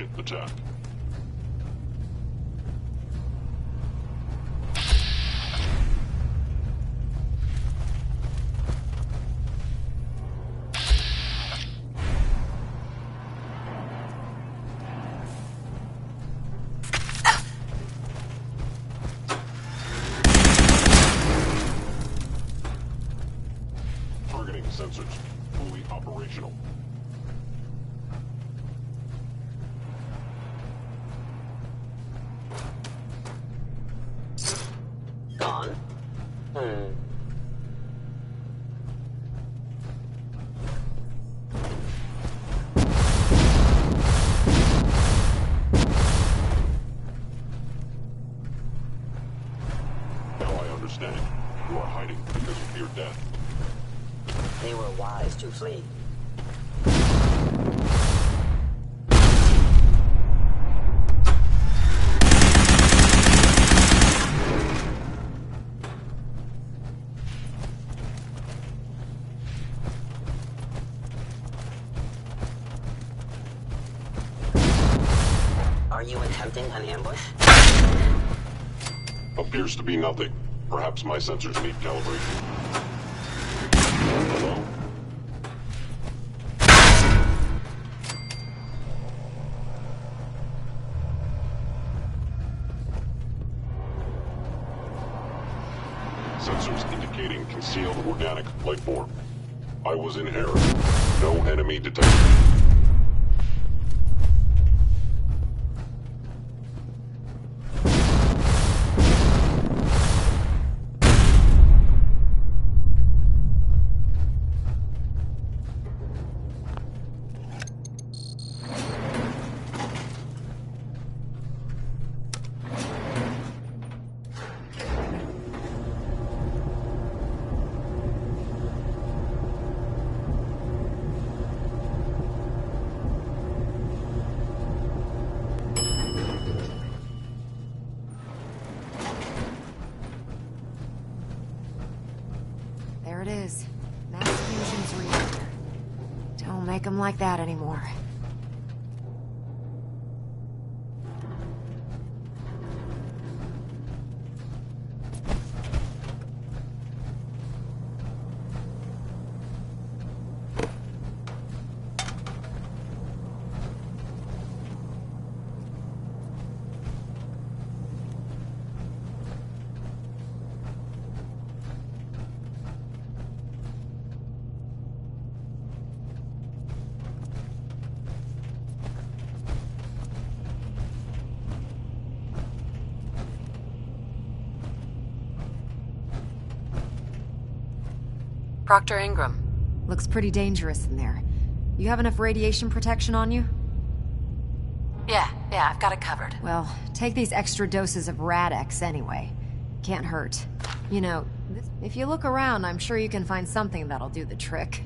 Initiate attack. Targeting sensors fully operational. Gone. Now I understand. You are hiding because you fear death. They were wise to flee. Are you attempting an ambush? Appears to be nothing. Perhaps my sensors need calibration. Hello? Sensors indicating concealed organic life form. I was in error. No enemy detected. There it is. Mass fusion's reactor. Don't make them like that anymore. Proctor Ingram. Looks pretty dangerous in there. You have enough radiation protection on you? Yeah, I've got it covered. Well, take these extra doses of Rad-X anyway. Can't hurt. You know, if you look around, I'm sure you can find something that'll do the trick.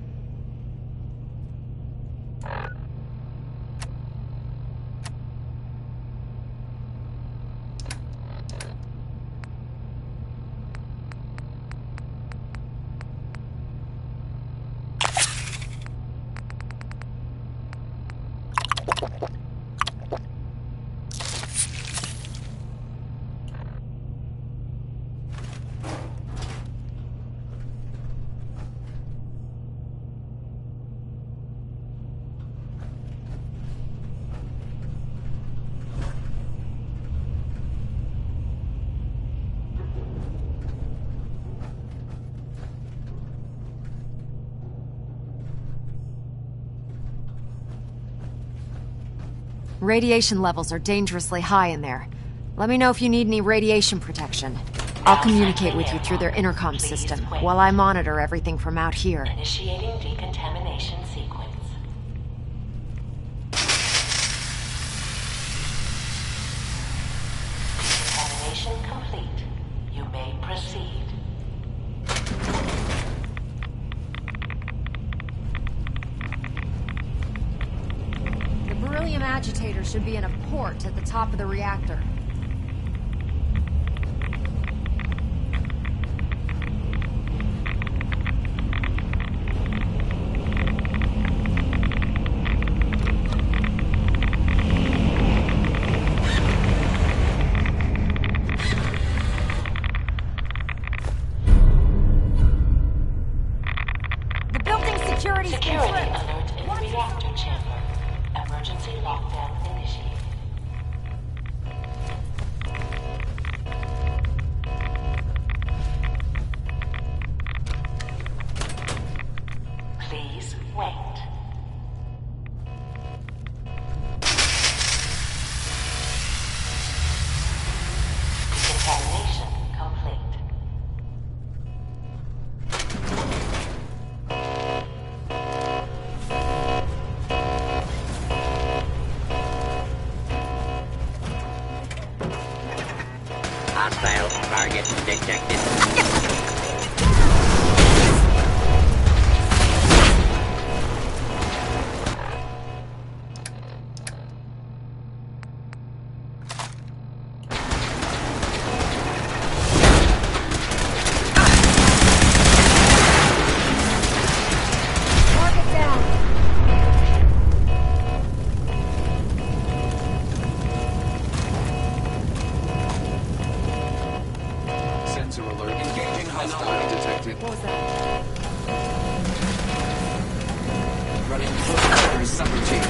Radiation levels are dangerously high in there. Let me know if you need any radiation protection. I'll communicate with you through their intercom system while I monitor everything from out here. Initiating decontamination sequence. Decontamination complete. You may proceed. The beryllium agitator should be in a port at the top of the reactor. Security's been Security stripped. alert in the reactor chamber. Emergency lockdown initiated. Please wait. Decontamination complete. Hostile target detected. Target down. Sensor alert. Engaging hostile detected. What was that? Running close subroutine.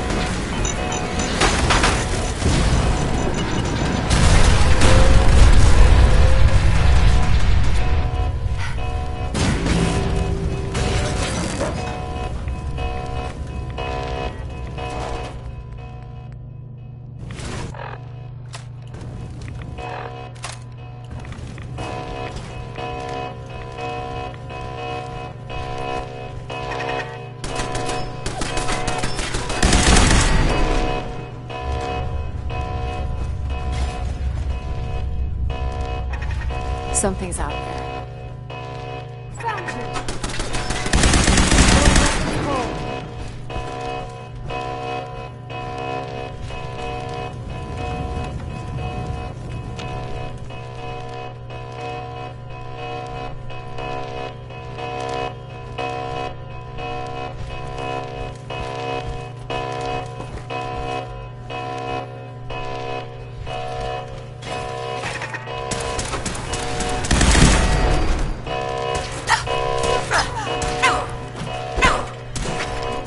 Something's out there. Found you.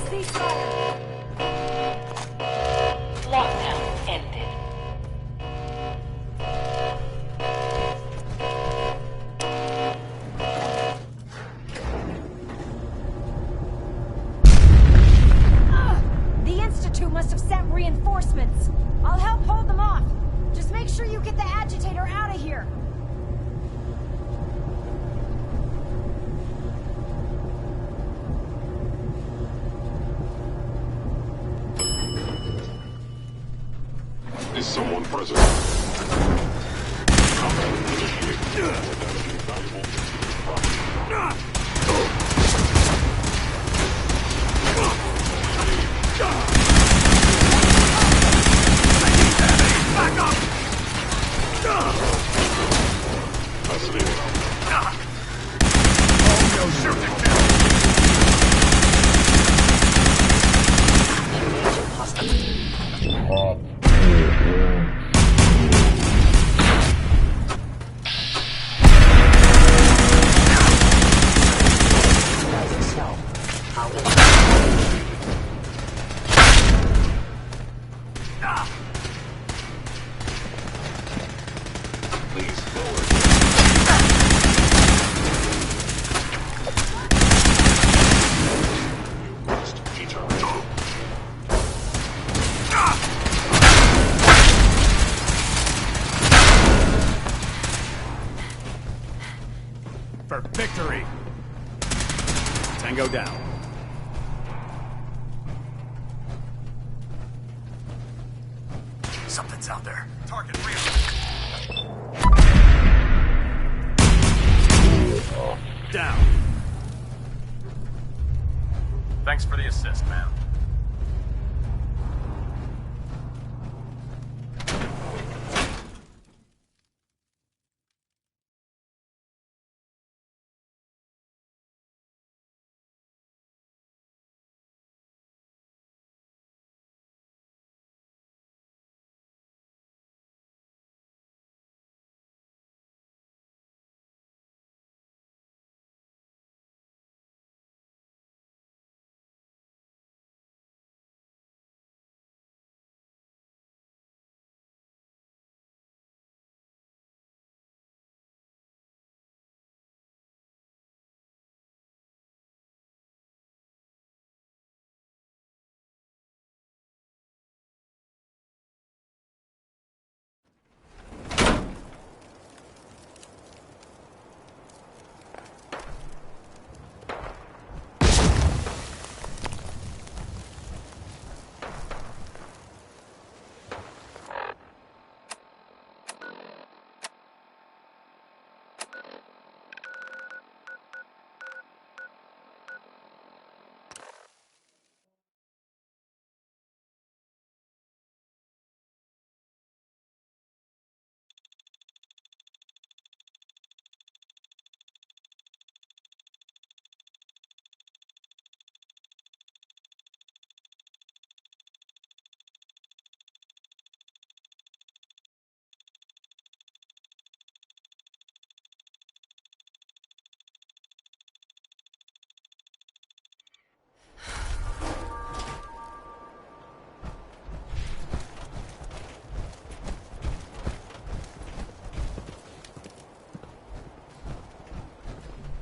Ceasefire. Lockdown ended. The Institute must have sent reinforcements. I'll help hold them off. Just make sure you get the agitator out of here. Is someone present? Combat initiated. Identity valuable. Please forward. Request G-turn. For victory! Tango down. Something's out there. Target real. Down. Thanks for the assist, man.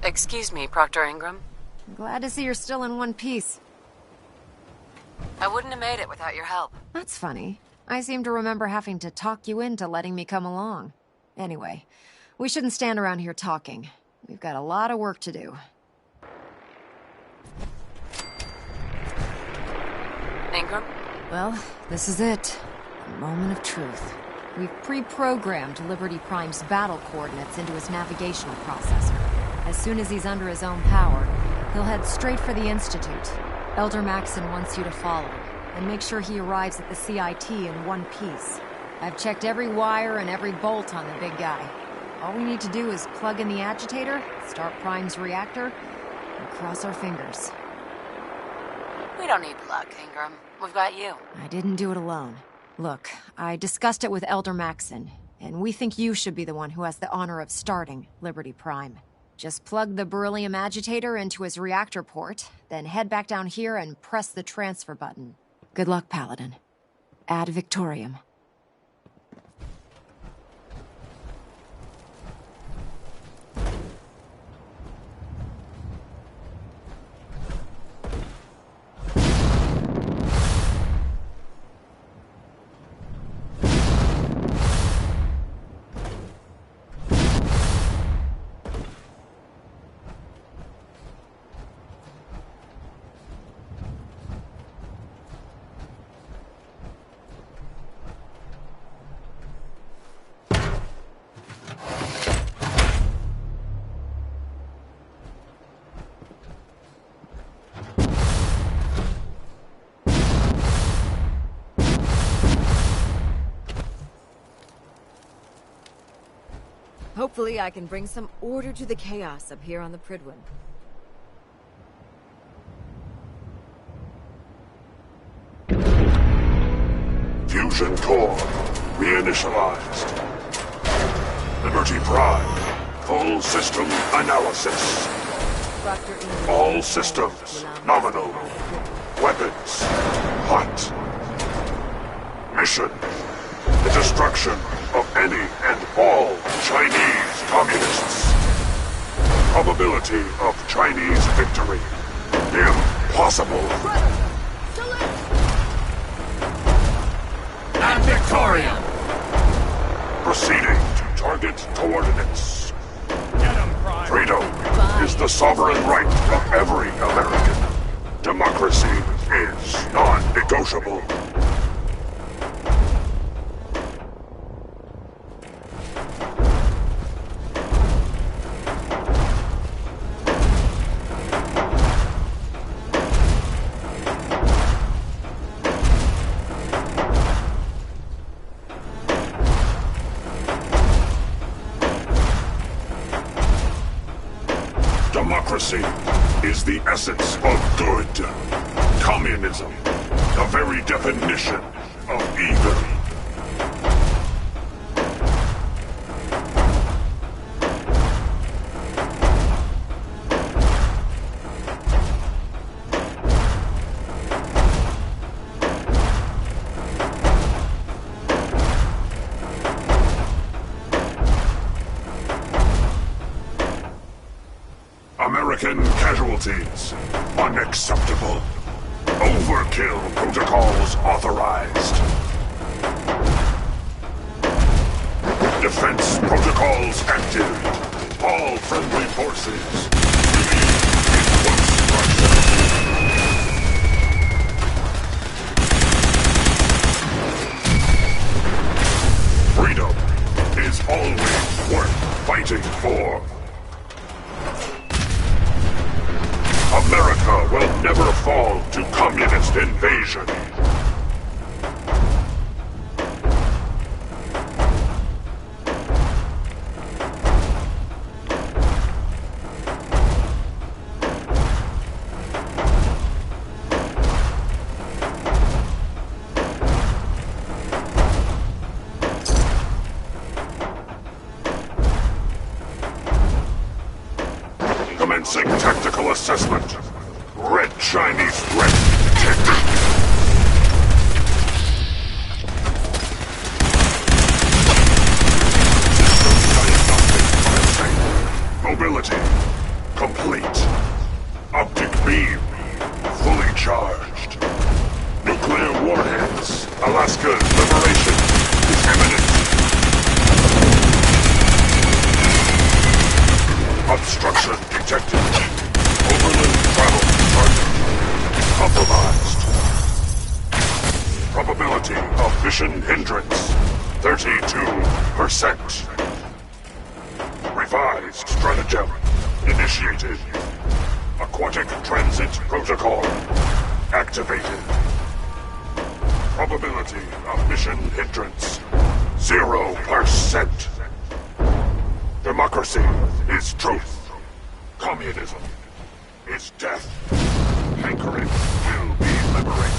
Excuse me, Proctor Ingram. Glad to see you're still in one piece. I wouldn't have made it without your help. That's funny. I seem to remember having to talk you into letting me come along. Anyway, we shouldn't stand around here talking. We've got a lot of work to do. Ingram? Well, this is it. The moment of truth. We've pre-programmed Liberty Prime's battle coordinates into his navigational processor. As soon as he's under his own power, he'll head straight for the Institute. Elder Maxson wants you to follow, and make sure he arrives at the CIT in one piece. I've checked every wire and every bolt on the big guy. All we need to do is plug in the agitator, start Prime's reactor, and cross our fingers. We don't need luck, Ingram. We've got you. I didn't do it alone. Look, I discussed it with Elder Maxson, and we think you should be the one who has the honor of starting Liberty Prime. Just plug the beryllium agitator into his reactor port, then head back down here and press the transfer button. Good luck, Paladin. Ad Victoriam. Hopefully I can bring some order to the chaos up here on the Prydwen. Fusion core reinitialized. Liberty Prime, full system analysis. All systems nominal. Weapons hot. Mission: the destruction of any and all Chinese communists. Probability of Chinese victory: impossible. Ad Victoriam! Proceeding to target coordinates. Freedom is the sovereign right of every American. Democracy is non-negotiable. Democracy is the essence of good. Communism, the very definition of evil. American casualties, unacceptable. Overkill protocols authorized. Defense protocols active. All friendly forces in one structure. Freedom is always worth fighting for. America will never fall to communist invasion. Commencing tactical assessment. Red Chinese threat detected. Mobility. complete. Optic beam fully charged. Nuclear warheads. Alaska's liberation is imminent. Obstruction detected. Overland travel target compromised. Probability of mission hindrance 32%. Revised stratagem initiated. Aquatic transit protocol activated. Probability of mission hindrance 0%. Democracy is truth. Communism is death. Anchorage will be liberated.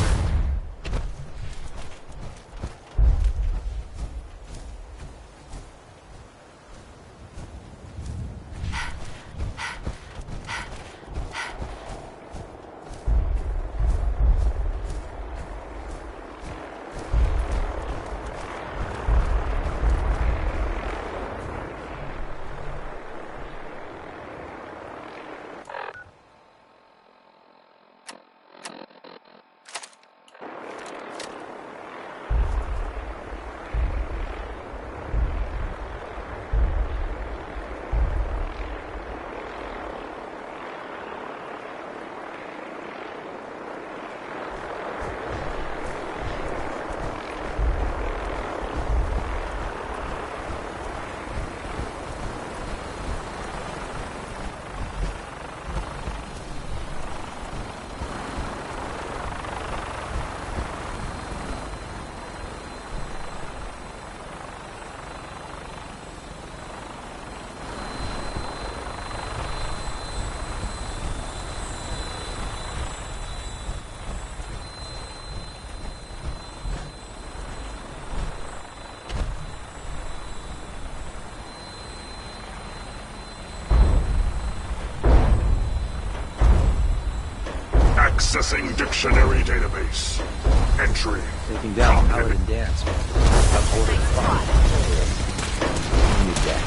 Accessing dictionary database. Entry. Taking down Paladin Dance. Up order 5. Need that.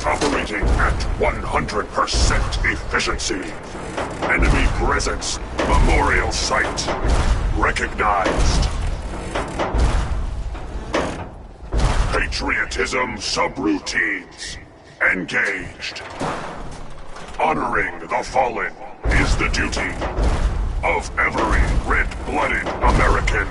Operating at 100% efficiency. Enemy presence. Memorial site. Recognized. Patriotism subroutines. Engaged. Honoring the fallen is the duty of every red-blooded American.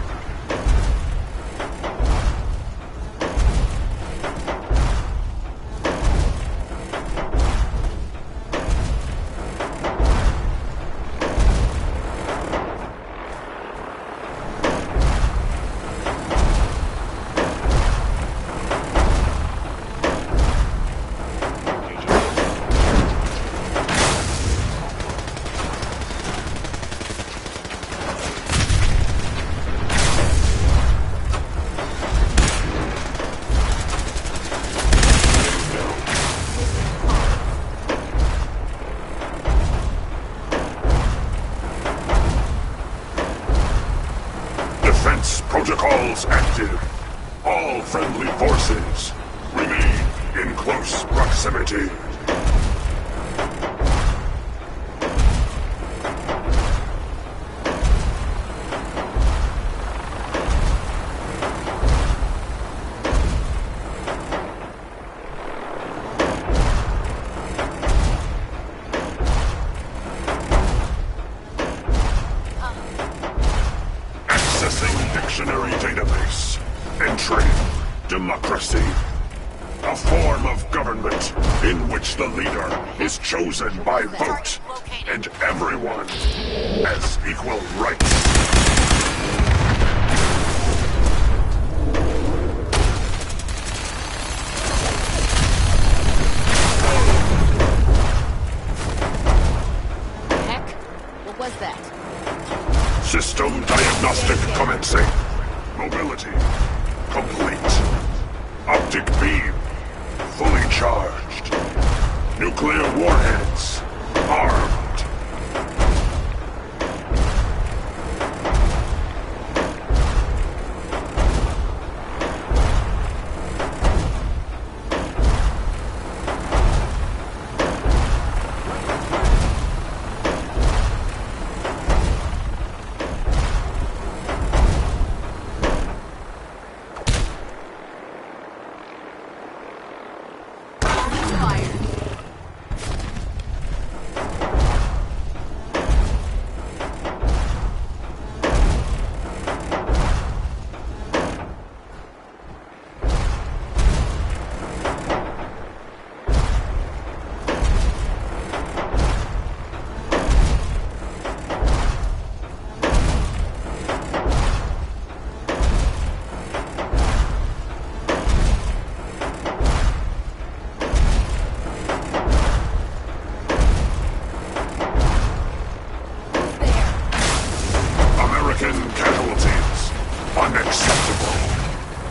proximity. Dictionary database. Entry. Democracy. A form of government in which the leader is chosen by vote and everyone has equal rights. Heck? What was that? System diagnostic commencing. Mobility complete. Optic beam fully charged. Nuclear warheads armed. Unacceptable.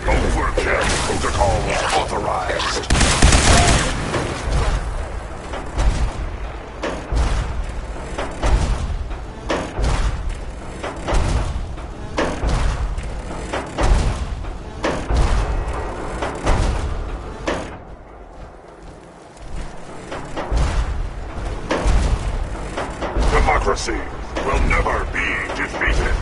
Overkill protocols authorized. Democracy will never be defeated.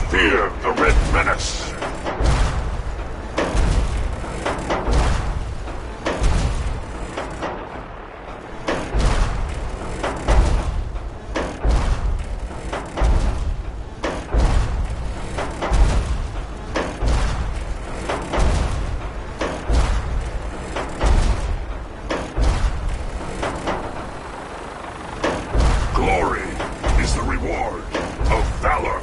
Fear the Red Menace. Glory is the reward of valor.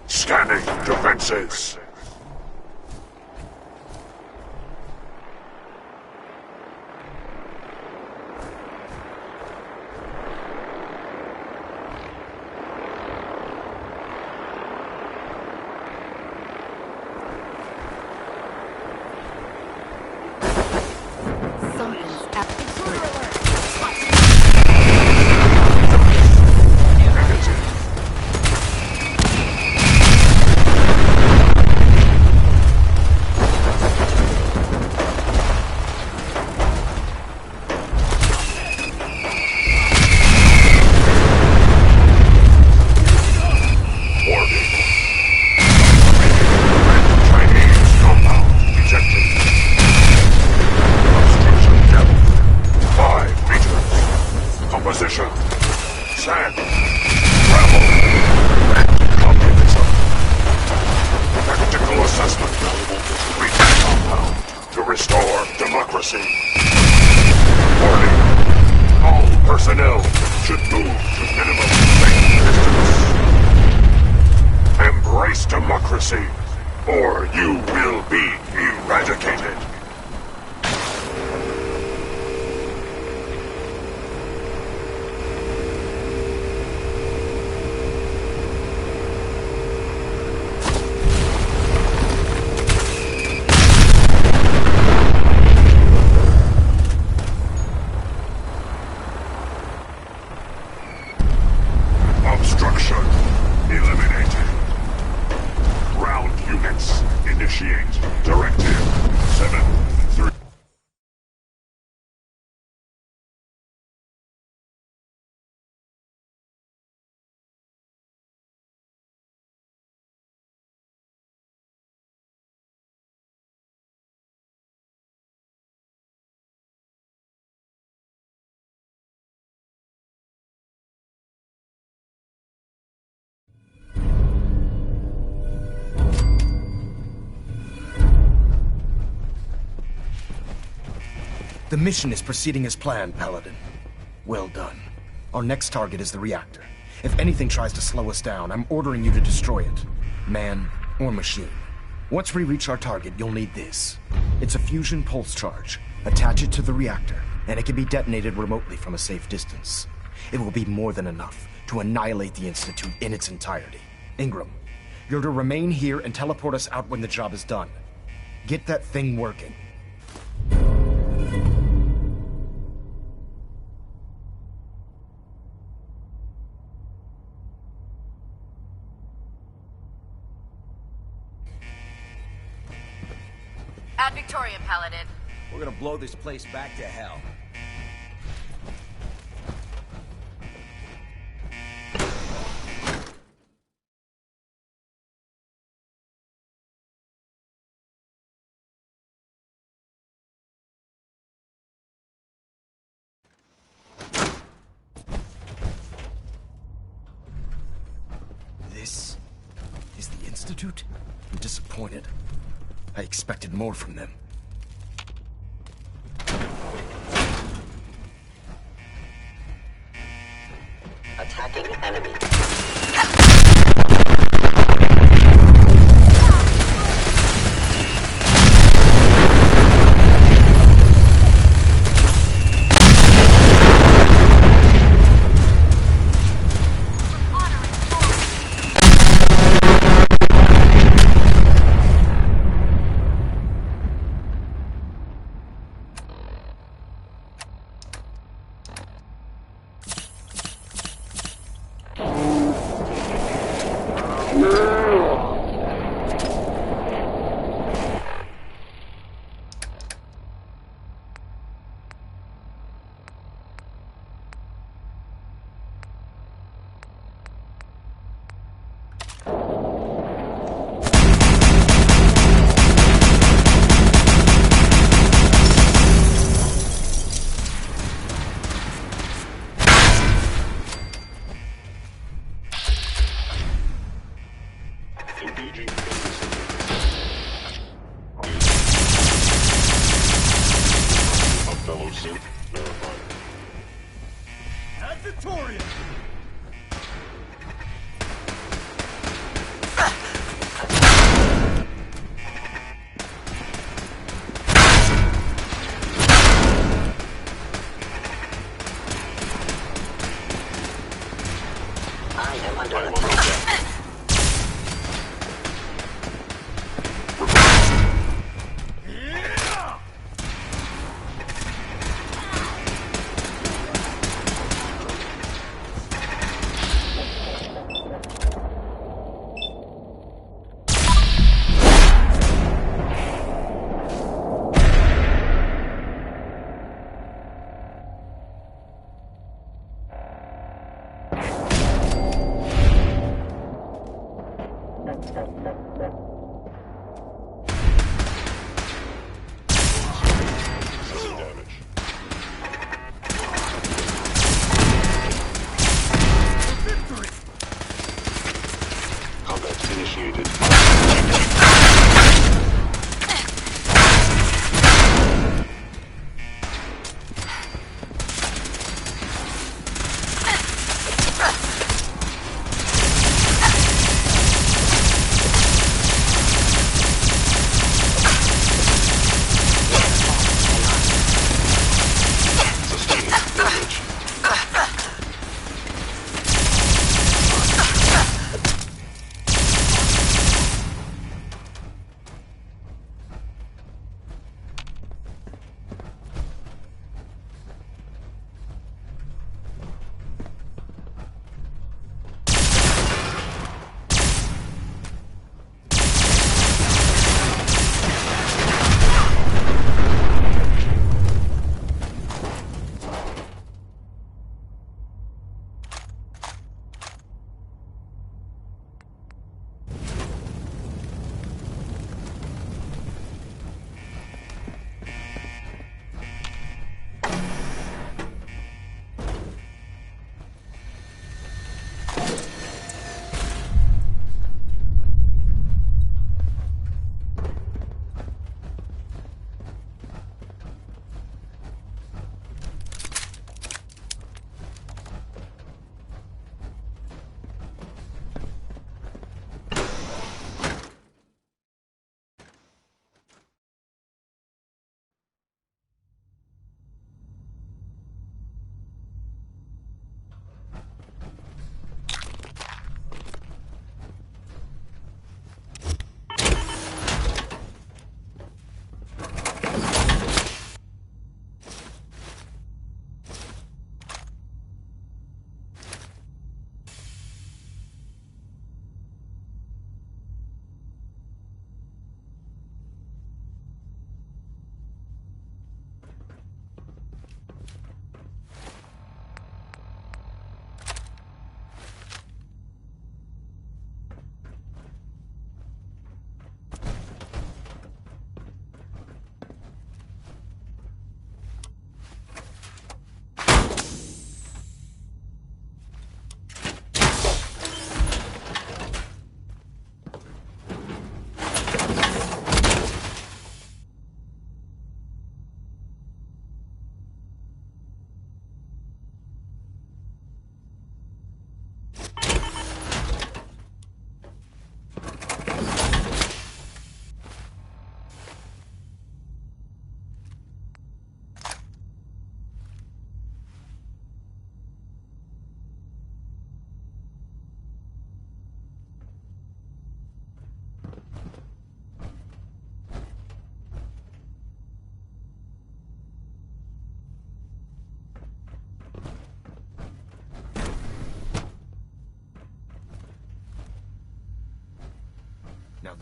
Scanning defenses. democracy. Warning. All personnel should move to minimum safe distance. Embrace democracy, or you will be eradicated. Obstruction eliminated. Ground units initiate Directive 7-3. The mission is proceeding as planned, Paladin. Well done. Our next target is the reactor. If anything tries to slow us down, I'm ordering you to destroy it. Man or machine. Once we reach our target, you'll need this. It's a fusion pulse charge. Attach it to the reactor, and it can be detonated remotely from a safe distance. It will be more than enough to annihilate the Institute in its entirety. Ingram, you're to remain here and teleport us out when the job is done. Get that thing working. Ad Victoriam, Paladin. We're gonna blow this place back to hell. This is the Institute? I'm disappointed. I expected more from them. Attacking enemy.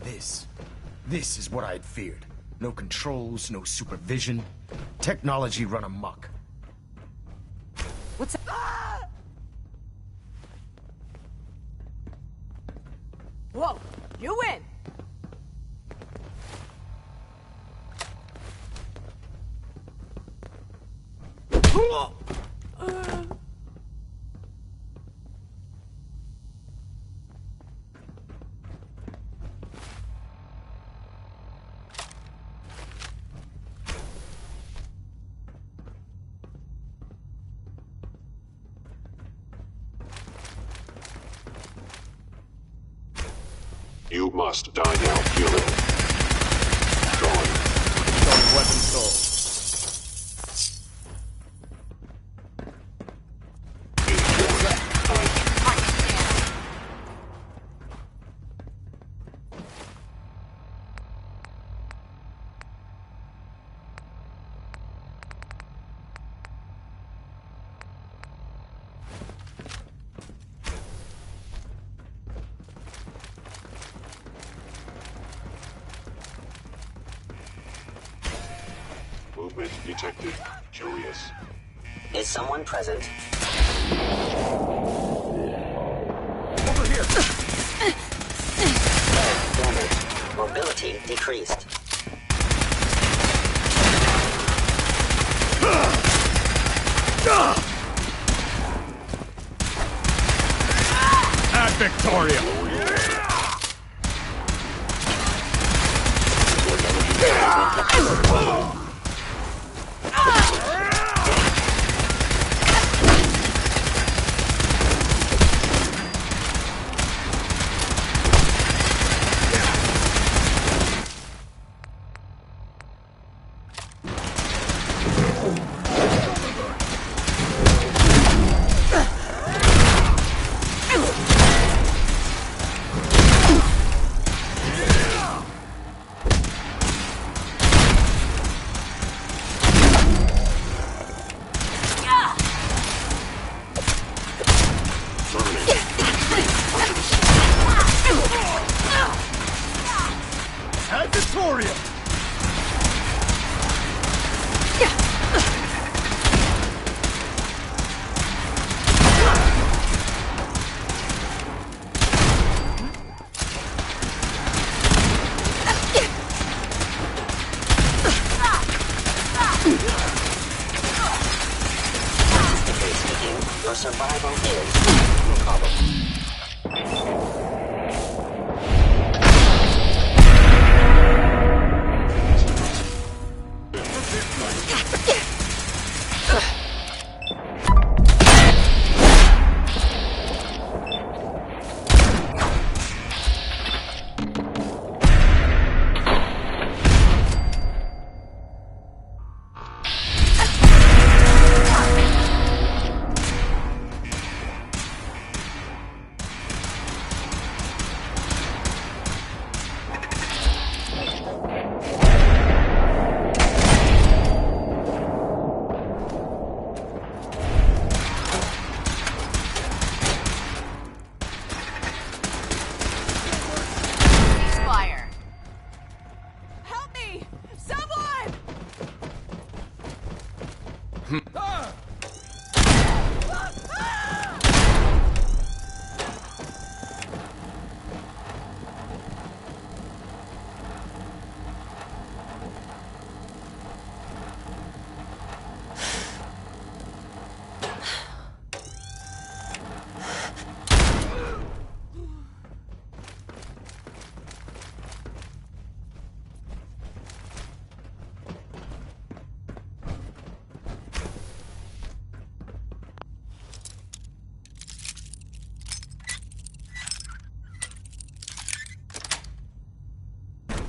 Now this is what I had feared. No controls, no supervision. Technology run amok. What's... Whoa! You win! You must die now, human. Gone. Showing weapon sold. Movement detected. Curious. Is someone present? Over here! Damage. Mobility decreased. At Victoria! At Victoria! Your survival is improbable.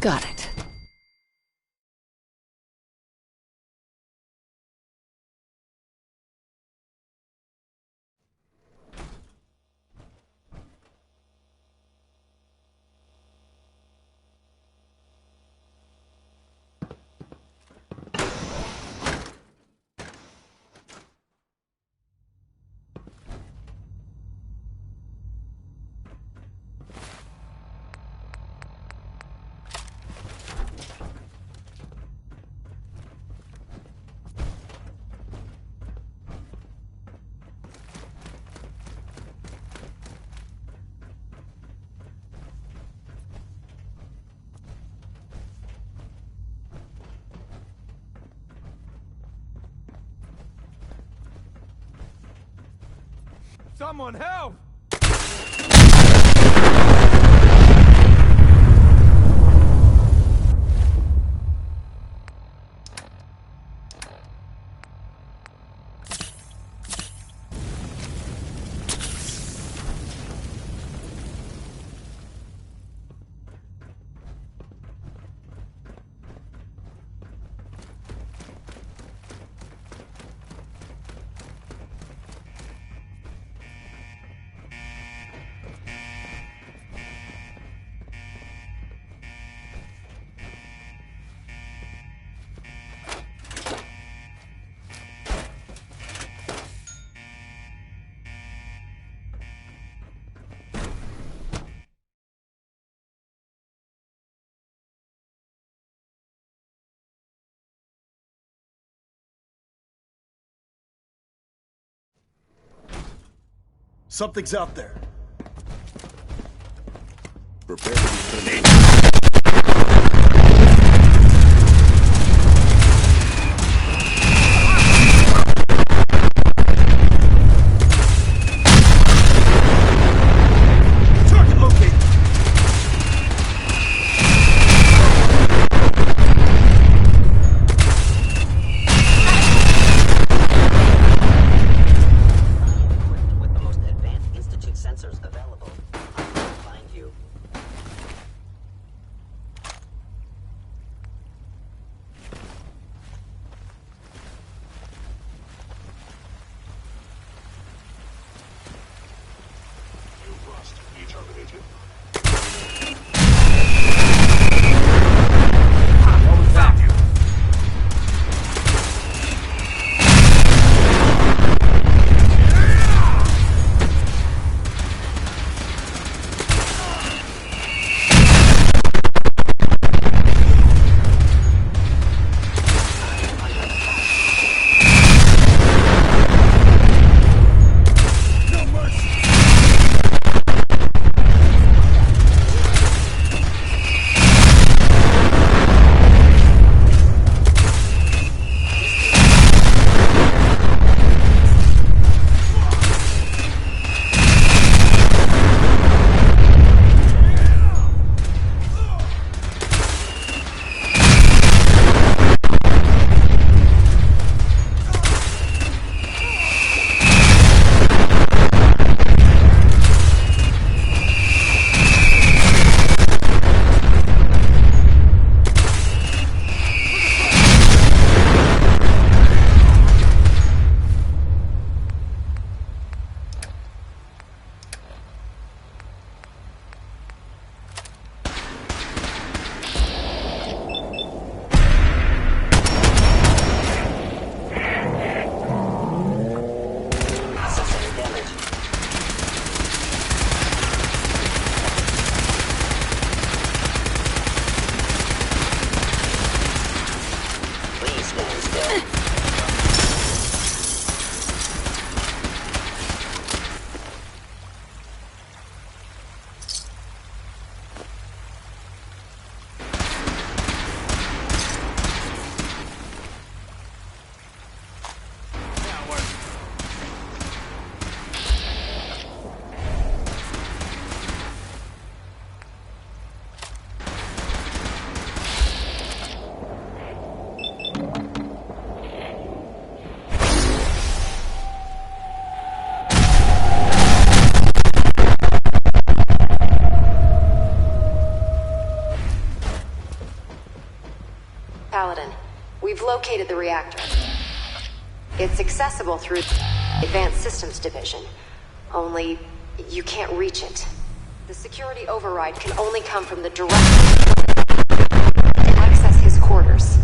Got it. Someone help! Something's out there. Prepare to be grenade. Paladin, we've located the reactor. It's accessible through the Advanced Systems Division. Only, you can't reach it. The security override can only come from the direct to access his quarters.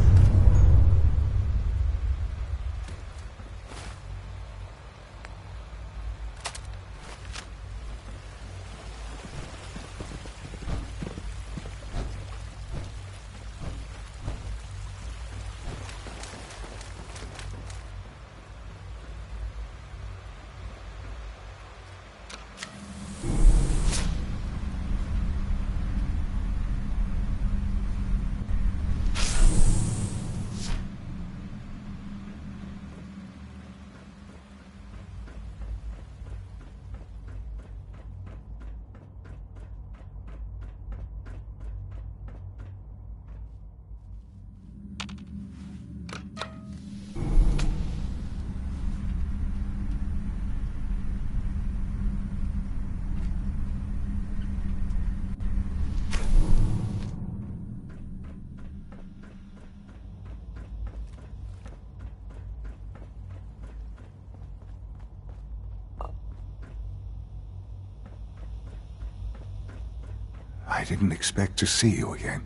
I didn't expect to see you again.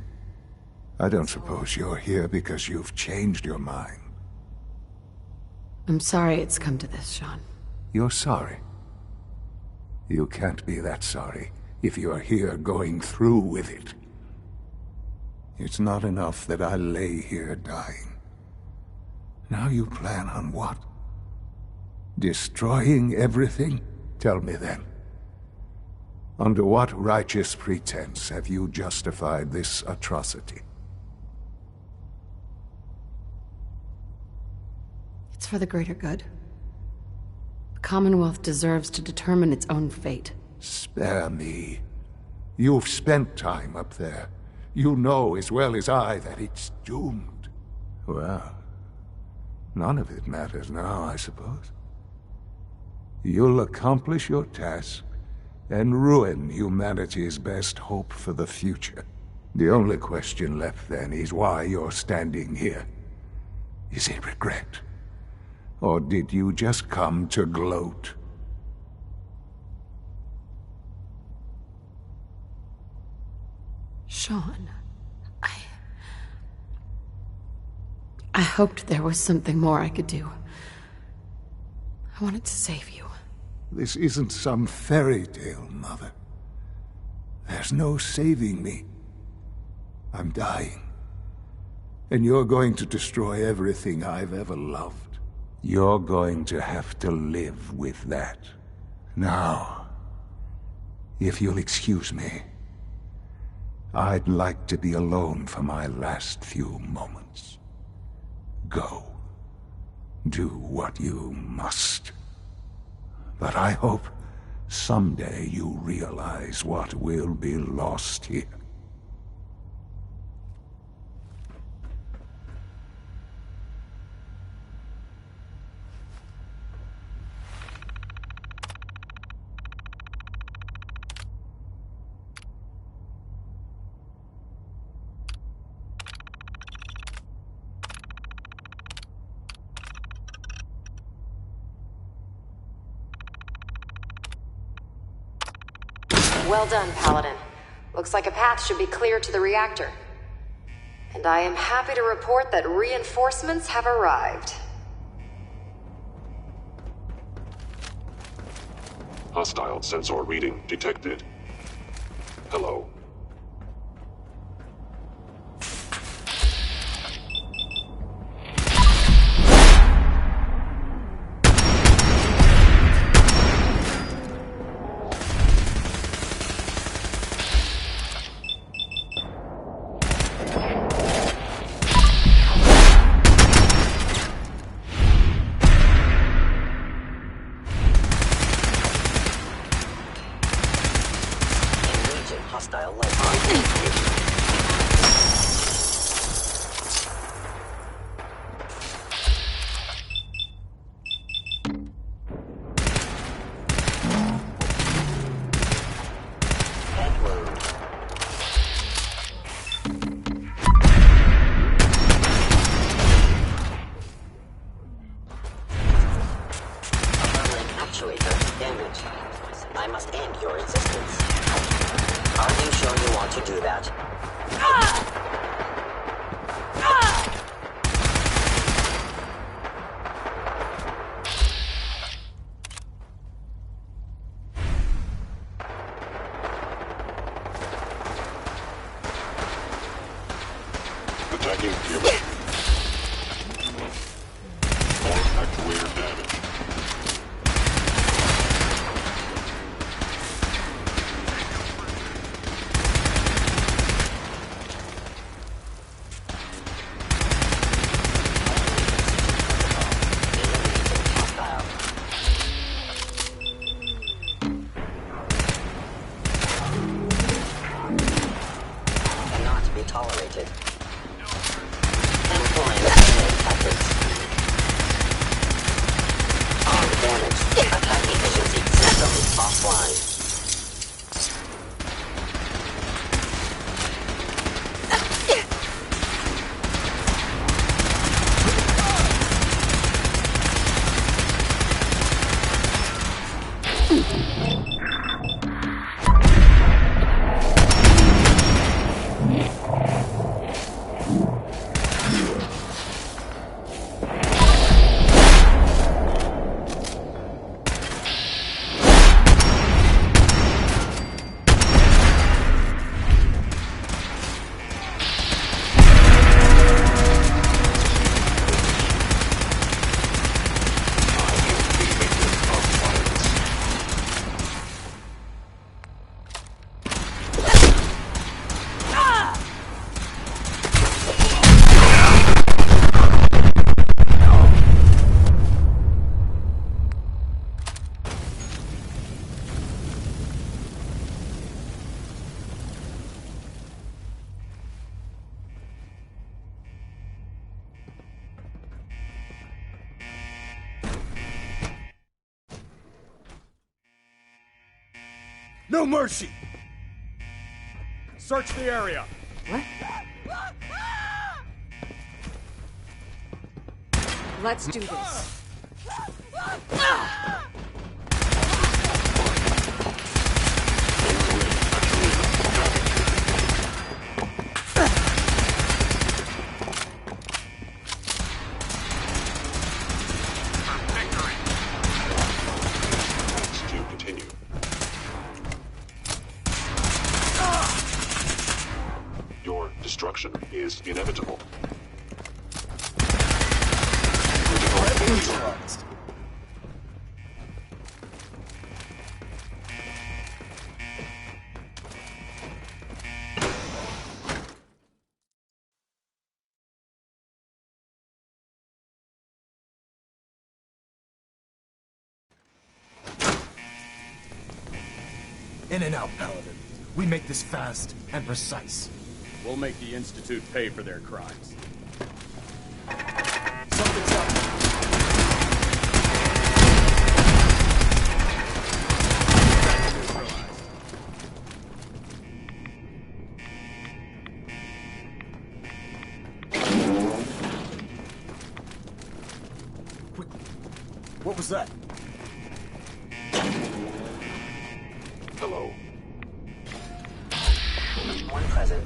I don't suppose you're here because you've changed your mind. I'm sorry it's come to this, Sean. You're sorry? You can't be that sorry if you're here going through with it. It's not enough that I lay here dying. Now you plan on what? Destroying everything? Tell me then. Under what righteous pretense have you justified this atrocity? It's for the greater good. The Commonwealth deserves to determine its own fate. Spare me. You've spent time up there. You know as well as I that it's doomed. Well, none of it matters now, I suppose. You'll accomplish your task and ruin humanity's best hope for the future. The only question left then is why you're standing here. Is it regret? Or did you just come to gloat? Sean, I hoped there was something more I could do. I wanted to save you. This isn't some fairy tale, Mother. There's no saving me. I'm dying. And you're going to destroy everything I've ever loved. You're going to have to live with that. Now, if you'll excuse me, I'd like to be alone for my last few moments. Go. Do what you must. But I hope someday you realize what will be lost here. Well done, Paladin. Looks like a path should be clear to the reactor. And I am happy to report that reinforcements have arrived. Hostile sensor reading detected. Hello. I must end your existence. Are you sure you want to do that? Attacking human. Core actuator damage. Cannot be tolerated. Employing enemy tactics. Arm damage. Attack efficiency system offline. No mercy! Search the area! What? Let's do this. Destruction is inevitable. In and out, Paladin. We make this fast and precise. We'll make the Institute pay for their crimes. Something's up. What was that? Hello. One present.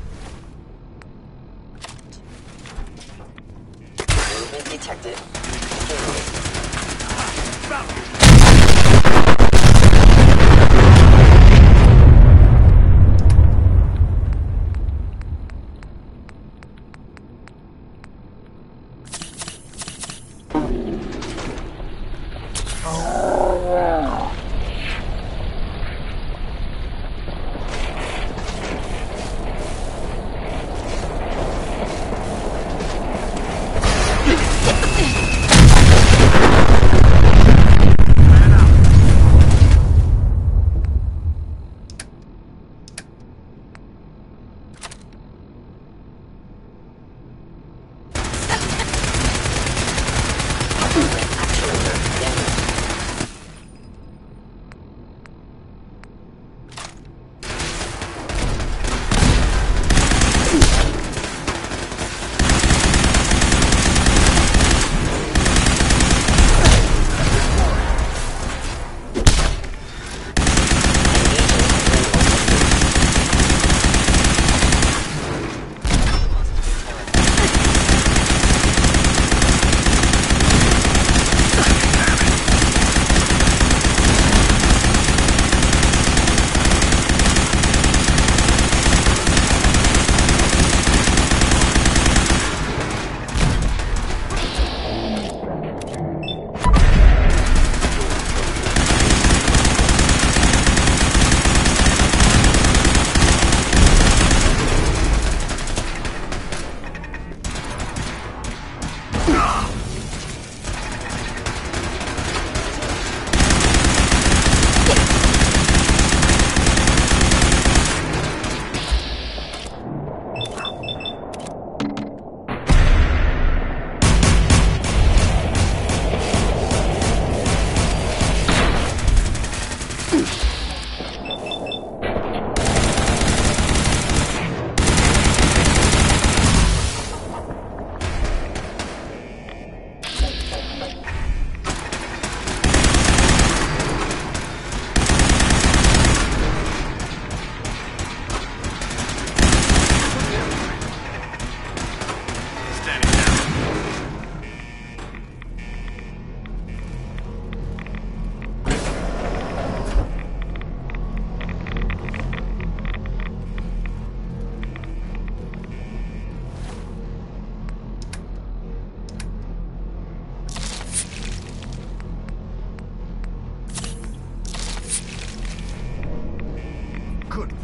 Movement detected.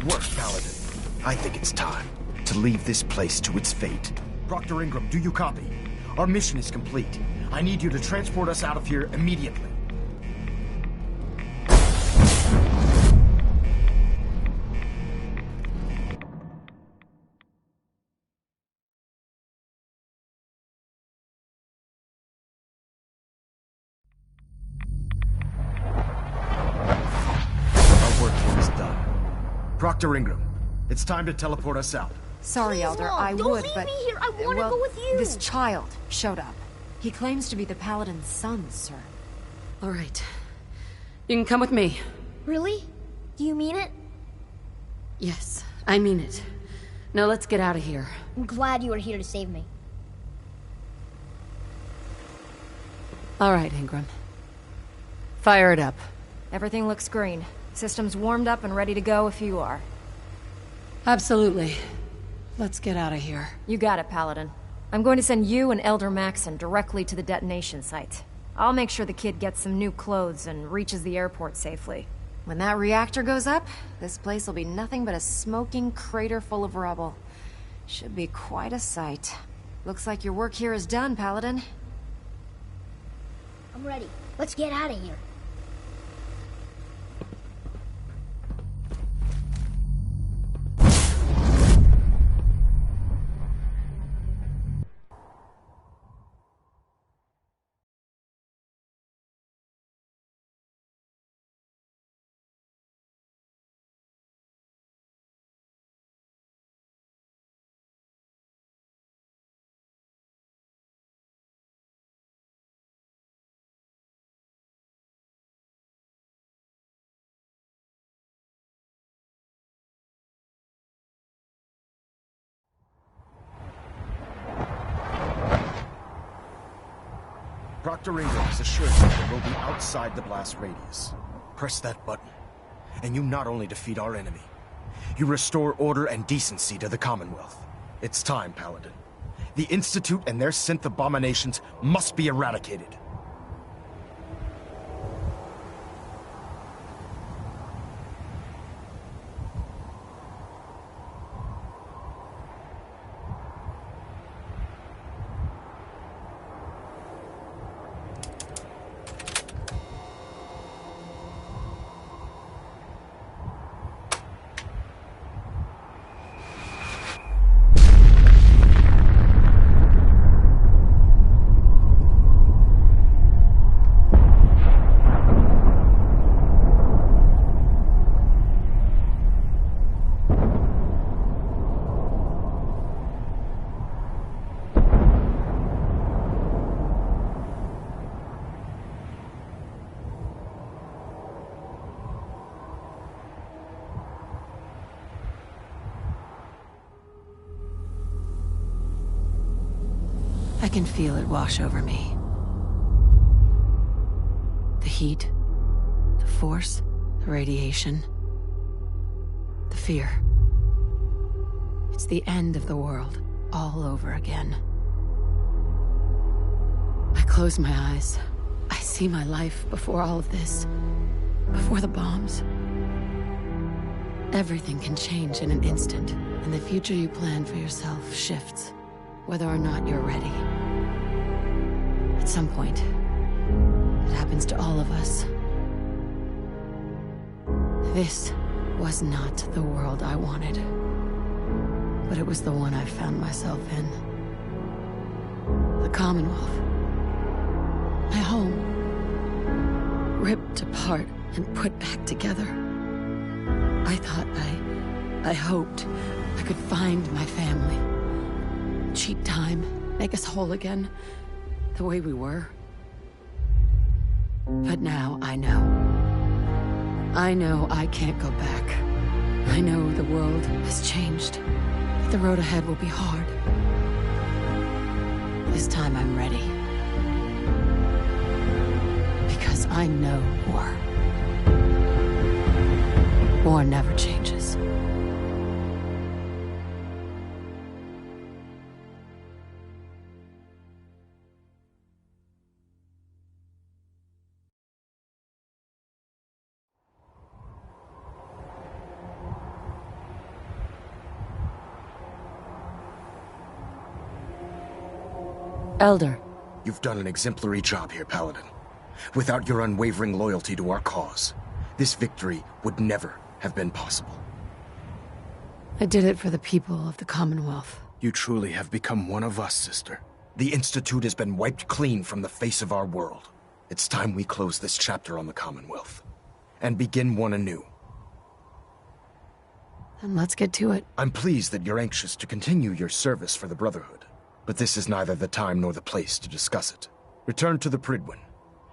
Work, Paladin. I think it's time to leave this place to its fate. Proctor Ingram, do you copy? Our mission is complete. I need you to transport us out of here immediately. Our work here is done. Proctor Ingram, it's time to teleport us out. Sorry, Elder, I Don't would, leave but... me here. I want to go with you. This child showed up. He claims to be the Paladin's son, sir. All right. You can come with me. Really? Do you mean it? Yes, I mean it. Now let's get out of here. I'm glad you are here to save me. All right, Ingram. Fire it up. Everything looks green. System's warmed up and ready to go if you are. Absolutely. Let's get out of here. You got it, Paladin. I'm going to send you and Elder Maxson directly to the detonation site. I'll make sure the kid gets some new clothes and reaches the airport safely. When that reactor goes up, this place will be nothing but a smoking crater full of rubble. Should be quite a sight. Looks like your work here is done, Paladin. I'm ready. Let's get out of here. Proctor Ingram has assured me that we'll be outside the blast radius. Press that button, and you not only defeat our enemy, you restore order and decency to the Commonwealth. It's time, Paladin. The Institute and their synth abominations must be eradicated. I can feel it wash over me. The heat, the force, the radiation, the fear. It's the end of the world, all over again. I close my eyes. I see my life before all of this, before the bombs. Everything can change in an instant, and the future you plan for yourself shifts, whether or not you're ready. At some point, it happens to all of us. This was not the world I wanted, but it was the one I found myself in. The Commonwealth. My home. Ripped apart and put back together. I thought I hoped I could find my family. Cheat time, make us whole again, the way we were. But now I know. I know I can't go back. I know the world has changed. But the road ahead will be hard. This time I'm ready. Because I know war. War never changes. Elder. You've done an exemplary job here, Paladin. Without your unwavering loyalty to our cause, this victory would never have been possible. I did it for the people of the Commonwealth. You truly have become one of us, sister. The Institute has been wiped clean from the face of our world. It's time we close this chapter on the Commonwealth and begin one anew. Then let's get to it. I'm pleased that you're anxious to continue your service for the Brotherhood, but this is neither the time nor the place to discuss it. Return to the Prydwen,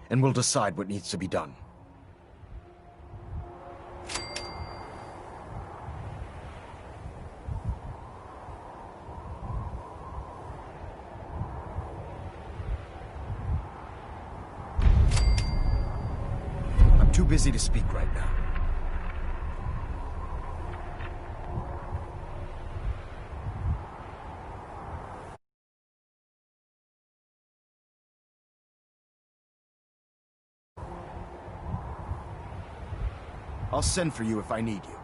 and we'll decide what needs to be done. I'm too busy to speak right now. I'll send for you if I need you.